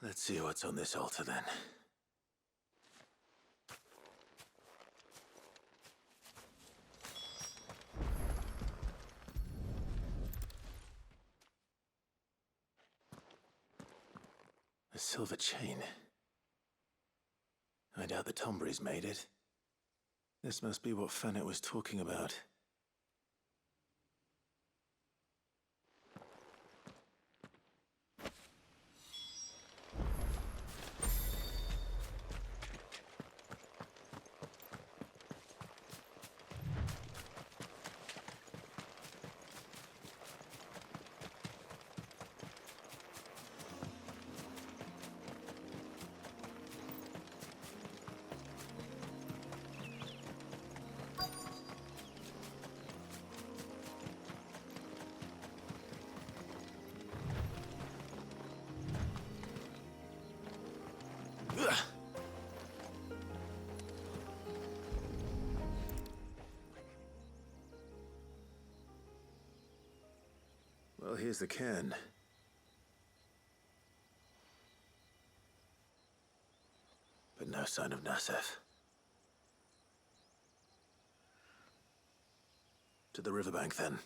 Let's see what's on this altar then. A silver chain. I doubt the Tombries made it. This must be what Fennec was talking about. Well, here's the cairn. But no sign of Nasef. To the riverbank, then.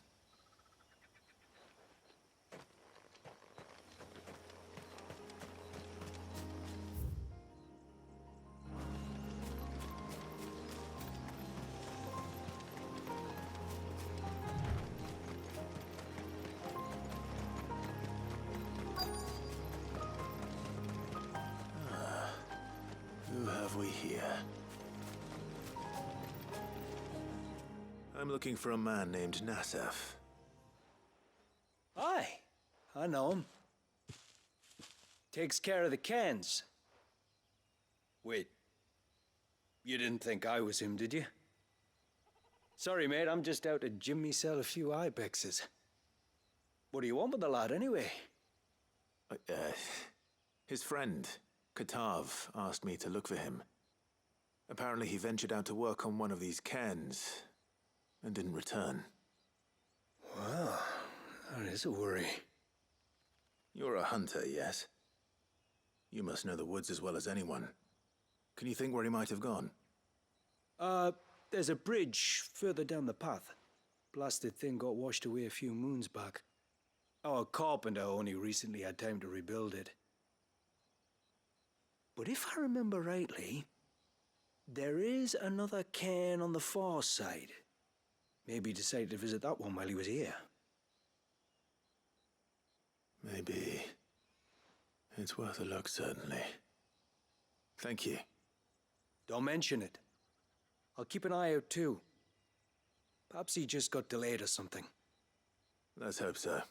I'm looking for a man named Nasef. Aye, I know him. Takes care of the cans. Wait, you didn't think I was him, did you? Sorry, mate, I'm just out to gym myself a few ibexes. What do you want with the lad, anyway? His friend, Katav, asked me to look for him. Apparently he ventured out to work on one of these cairns and didn't return. Well, that is a worry. You're a hunter, yes? You must know the woods as well as anyone. Can you think where he might have gone? There's a bridge further down the path. Blasted thing got washed away a few moons back. Our carpenter only recently had time to rebuild it. But if I remember rightly, there is another cairn on the far side. Maybe he decided to visit that one while he was here. Maybe. It's worth a look, certainly. Thank you. Don't mention it. I'll keep an eye out too. Perhaps he just got delayed or something. Let's hope so.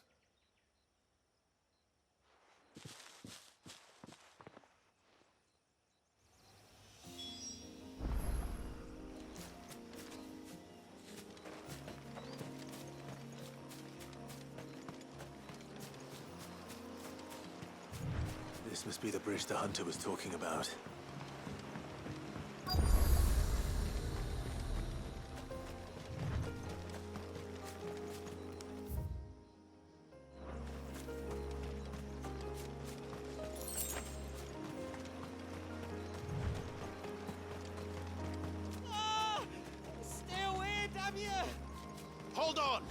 This must be the bridge the hunter was talking about. Stay away, damn you! Hold on!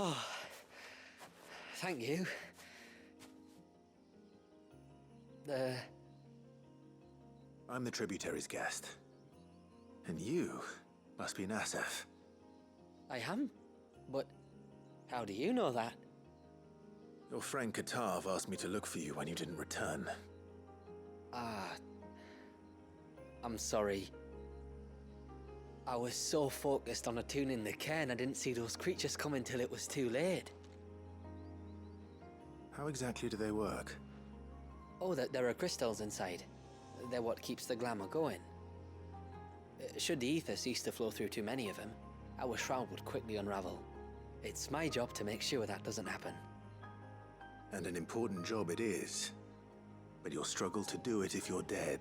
Oh, thank you. I'm the tributary's guest. And you must be Nassef. I am? But how do you know that? Your friend Katav asked me to look for you when you didn't return. Ah, I'm sorry. I was so focused on attuning the cairn, I didn't see those creatures come until it was too late. How exactly do they work? Oh, there are crystals inside. They're what keeps the glamour going. Should the ether cease to flow through too many of them, our shroud would quickly unravel. It's my job to make sure that doesn't happen. And an important job it is. But you'll struggle to do it if you're dead.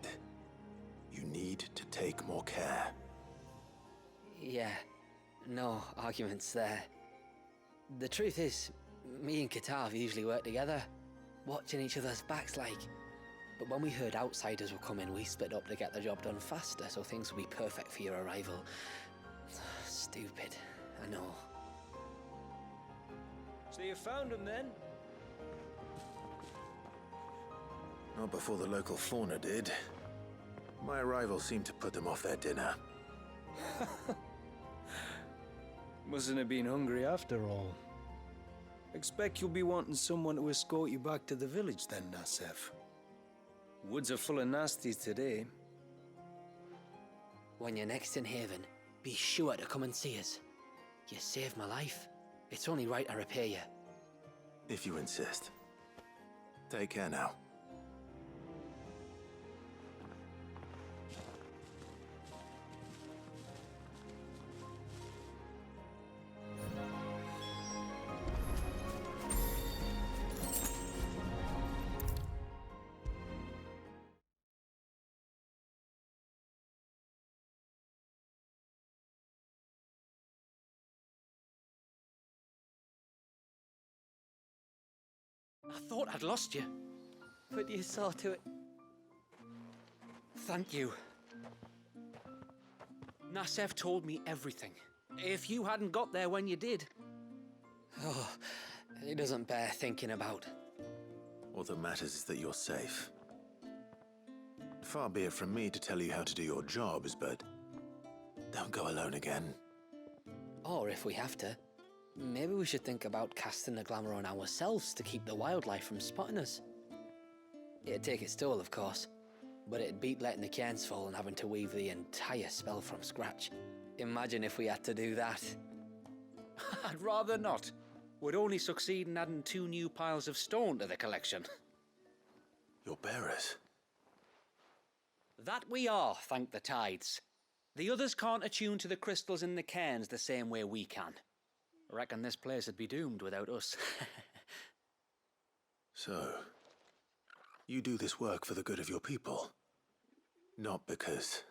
You need to take more care. Yeah, no arguments there. The truth is, me and Katav usually work together, watching each other's backs like. But when we heard outsiders were coming, we split up to get the job done faster, so things would be perfect for your arrival. Stupid, I know. So you found him then? Not before the local fauna did. My arrival seemed to put them off their dinner. Mustn't have been hungry after all. Expect you'll be wanting someone to escort you back to the village then, Nassef. Woods are full of nasties today. When you're next in Haven, be sure to come and see us. You saved my life. It's only right I repay you. If you insist. Take care now. I thought I'd lost you. But you saw to it. Thank you. Nassef told me everything. If you hadn't got there when you did. Oh, it doesn't bear thinking about. All that matters is that you're safe. Far be it from me to tell you how to do your jobs, but don't go alone again. Or if we have to, maybe we should think about casting the glamour on ourselves to keep the wildlife from spotting us. It'd take its toll, of course, but it'd beat letting the cairns fall and having to weave the entire spell from scratch. Imagine if we had to do that. I'd rather not. We'd only succeed in adding 2 new piles of stone to the collection. Your bearers? That we are, thank the tides. The others can't attune to the crystals in the cairns the same way we can. Reckon this place would be doomed without us. So, you do this work for the good of your people? Not because...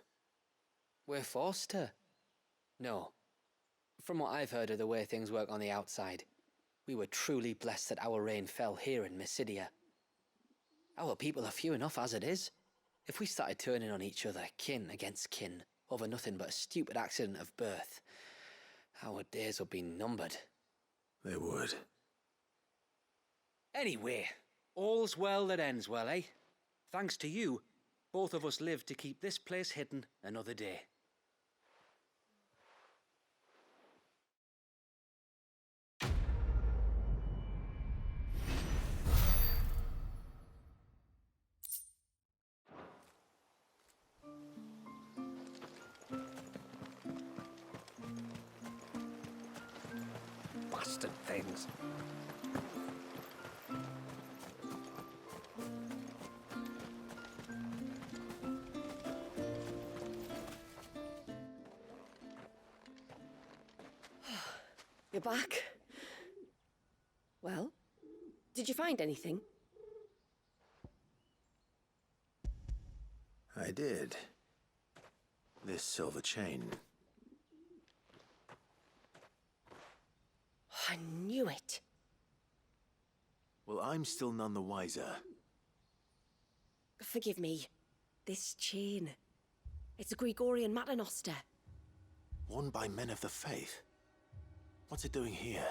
We're forced to. No. From what I've heard of the way things work on the outside, we were truly blessed that our rain fell here in Mysidia. Our people are few enough as it is. If we started turning on each other, kin against kin, over nothing but a stupid accident of birth, our days would be numbered. They would. Anyway, all's well that ends well, eh? Thanks to you, both of us lived to keep this place hidden another day. Bastard things. You're back. Well, did you find anything? I did. This silver chain. I knew it. Well, I'm still none the wiser. Forgive me. This chain. It's a Gregorian Maternoster. Worn by men of the faith. What's it doing here?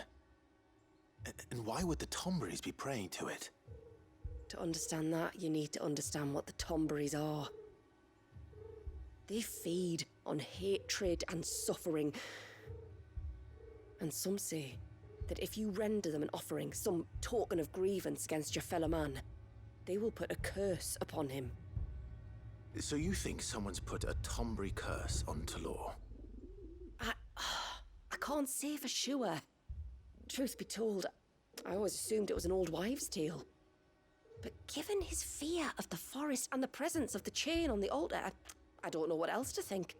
And why would the Tomberries be praying to it? To understand that, you need to understand what the Tomberries are. They feed on hatred and suffering. And some say that if you render them an offering, some token of grievance against your fellow man, they will put a curse upon him. So you think someone's put a Tomberry curse on Talor? I can't say for sure. Truth be told, I always assumed it was an old wives' tale. But given his fear of the forest and the presence of the chain on the altar, I don't know what else to think.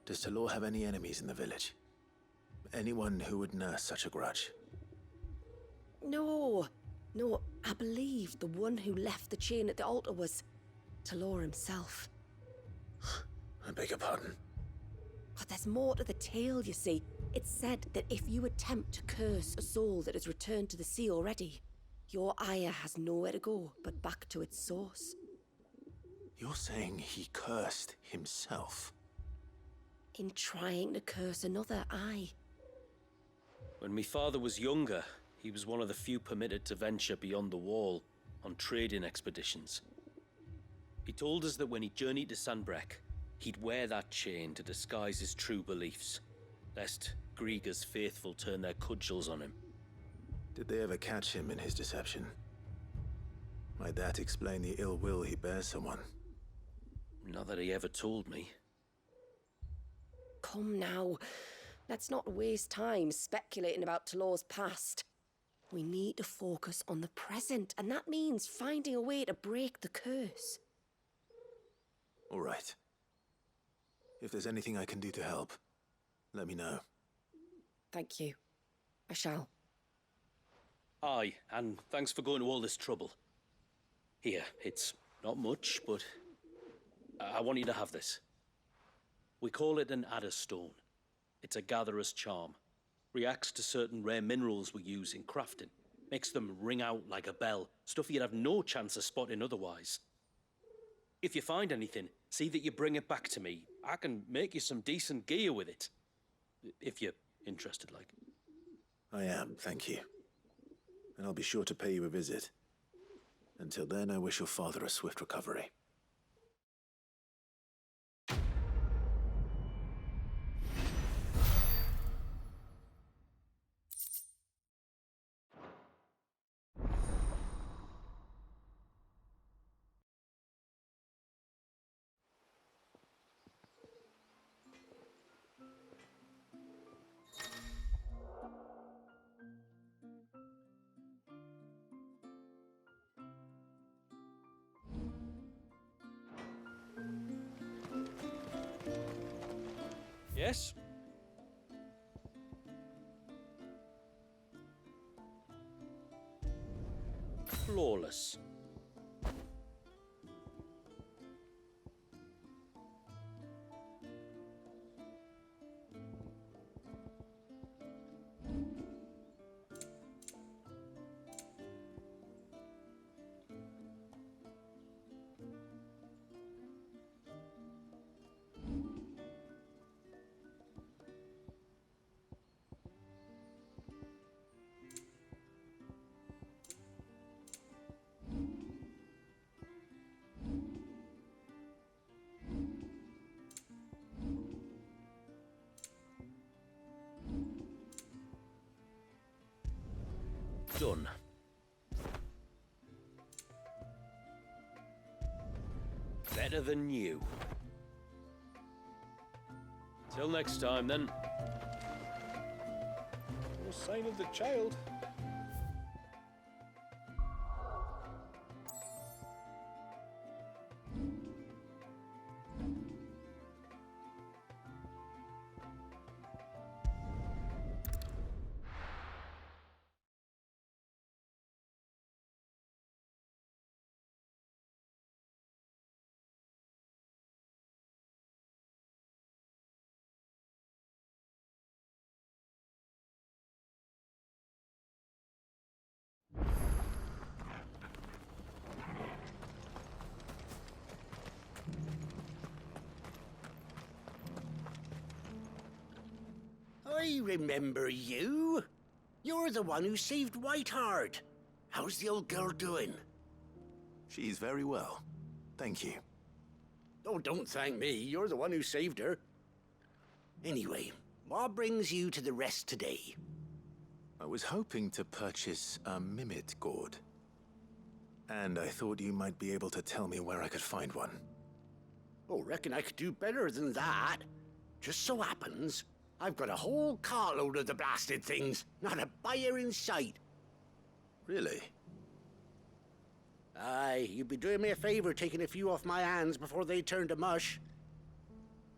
Does Talor have any enemies in the village? Anyone who would nurse such a grudge? No, I believe the one who left the chain at the altar was Talor himself. I beg your pardon? But there's more to the tale, you see. It's said that if you attempt to curse a soul that has returned to the sea already, your ire has nowhere to go but back to its source. You're saying he cursed himself? In trying to curse another, aye. When my father was younger, he was one of the few permitted to venture beyond the wall on trading expeditions. He told us that when he journeyed to Sanbreque, he'd wear that chain to disguise his true beliefs, lest Grieger's faithful turn their cudgels on him. Did they ever catch him in his deception? Might that explain the ill will he bears someone? Not that he ever told me. Come now, let's not waste time speculating about Talor's past. We need to focus on the present, and that means finding a way to break the curse. All right. If there's anything I can do to help, let me know. Thank you. I shall. Aye, and thanks for going to all this trouble. Here, it's not much, but I want you to have this. We call it an adder stone. It's a gatherer's charm. Reacts to certain rare minerals we use in crafting. Makes them ring out like a bell, stuff you'd have no chance of spotting otherwise. If you find anything, see that you bring it back to me. I can make you some decent gear with it. If you're interested, like. I am, thank you. And I'll be sure to pay you a visit. Until then, I wish your father a swift recovery. Yes? Flawless. Done. Better than you. Till next time, then. No sign of the child. I remember you. You're the one who saved Whiteheart. How's the old girl doing? She's very well. Thank you. Oh, don't thank me. You're the one who saved her. Anyway, what brings you to the rest today? I was hoping to purchase a mimit gourd. And I thought you might be able to tell me where I could find one. Oh, reckon I could do better than that. Just so happens, I've got a whole cartload of the blasted things. Not a buyer in sight. Really? Aye, you'd be doing me a favor taking a few off my hands before they turn to mush.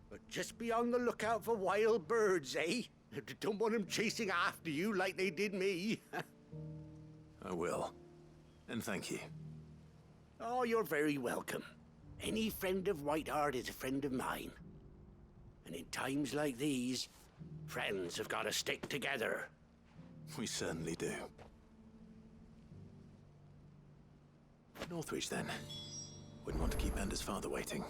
But just be on the lookout for wild birds, eh? Don't want them chasing after you like they did me. I will. And thank you. Oh, you're very welcome. Any friend of Whiteheart is a friend of mine. And in times like these, friends have got to stick together. We certainly do. Northreach, then. Wouldn't want to keep Anders' father waiting.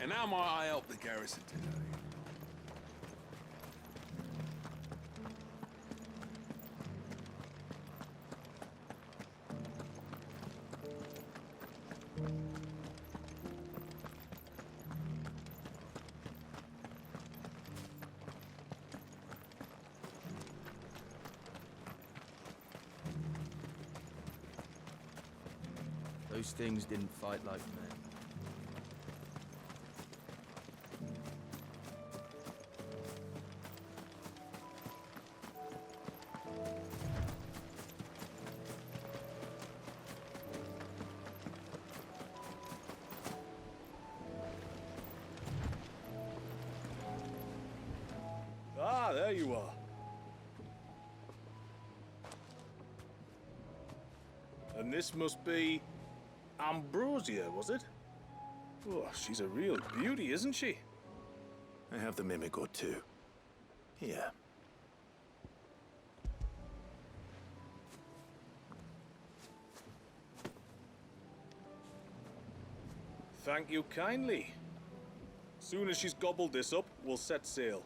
And how might I help the garrison today? Those things didn't fight like men. Ah, there you are. And this must be Ambrosia, was it? Oh, she's a real beauty, isn't she? I have the mimic gourd too. Here. Thank you kindly. Soon as she's gobbled this up, we'll set sail.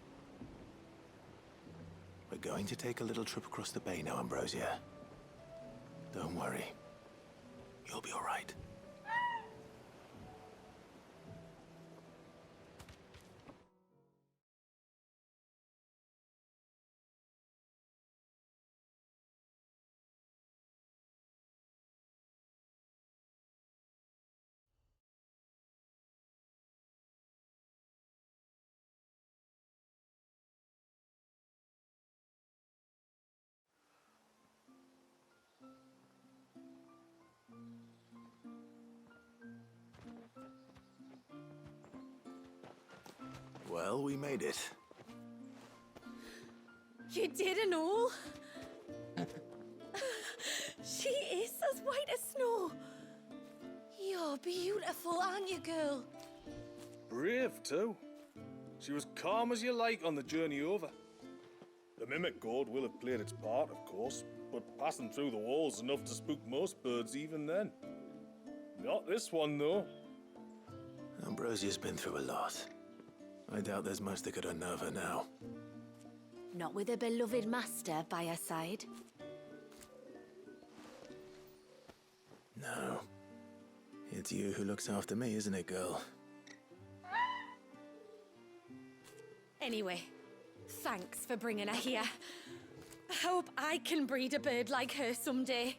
We're going to take a little trip across the bay now, Ambrosia. Don't worry. You'll be all right. Well, we made it. You didn't all? She is as white as snow. You're beautiful, aren't you, girl? Brave, too. She was calm as you like on the journey over. The mimic gourd will have played its part, of course, but passing through the walls enough to spook most birds even then. Not this one, though. Ambrosia's been through a lot. I doubt there's much that could unnerve her now. Not with a beloved master by her side. No. It's you who looks after me, isn't it, girl? Anyway, thanks for bringing her here. I hope I can breed a bird like her someday.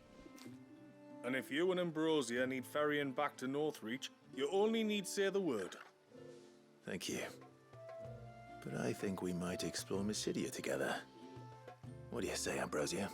And if you and Ambrosia need ferrying back to Northreach, you only need say the word. Thank you. But I think we might explore Mysidia together. What do you say, Ambrosia?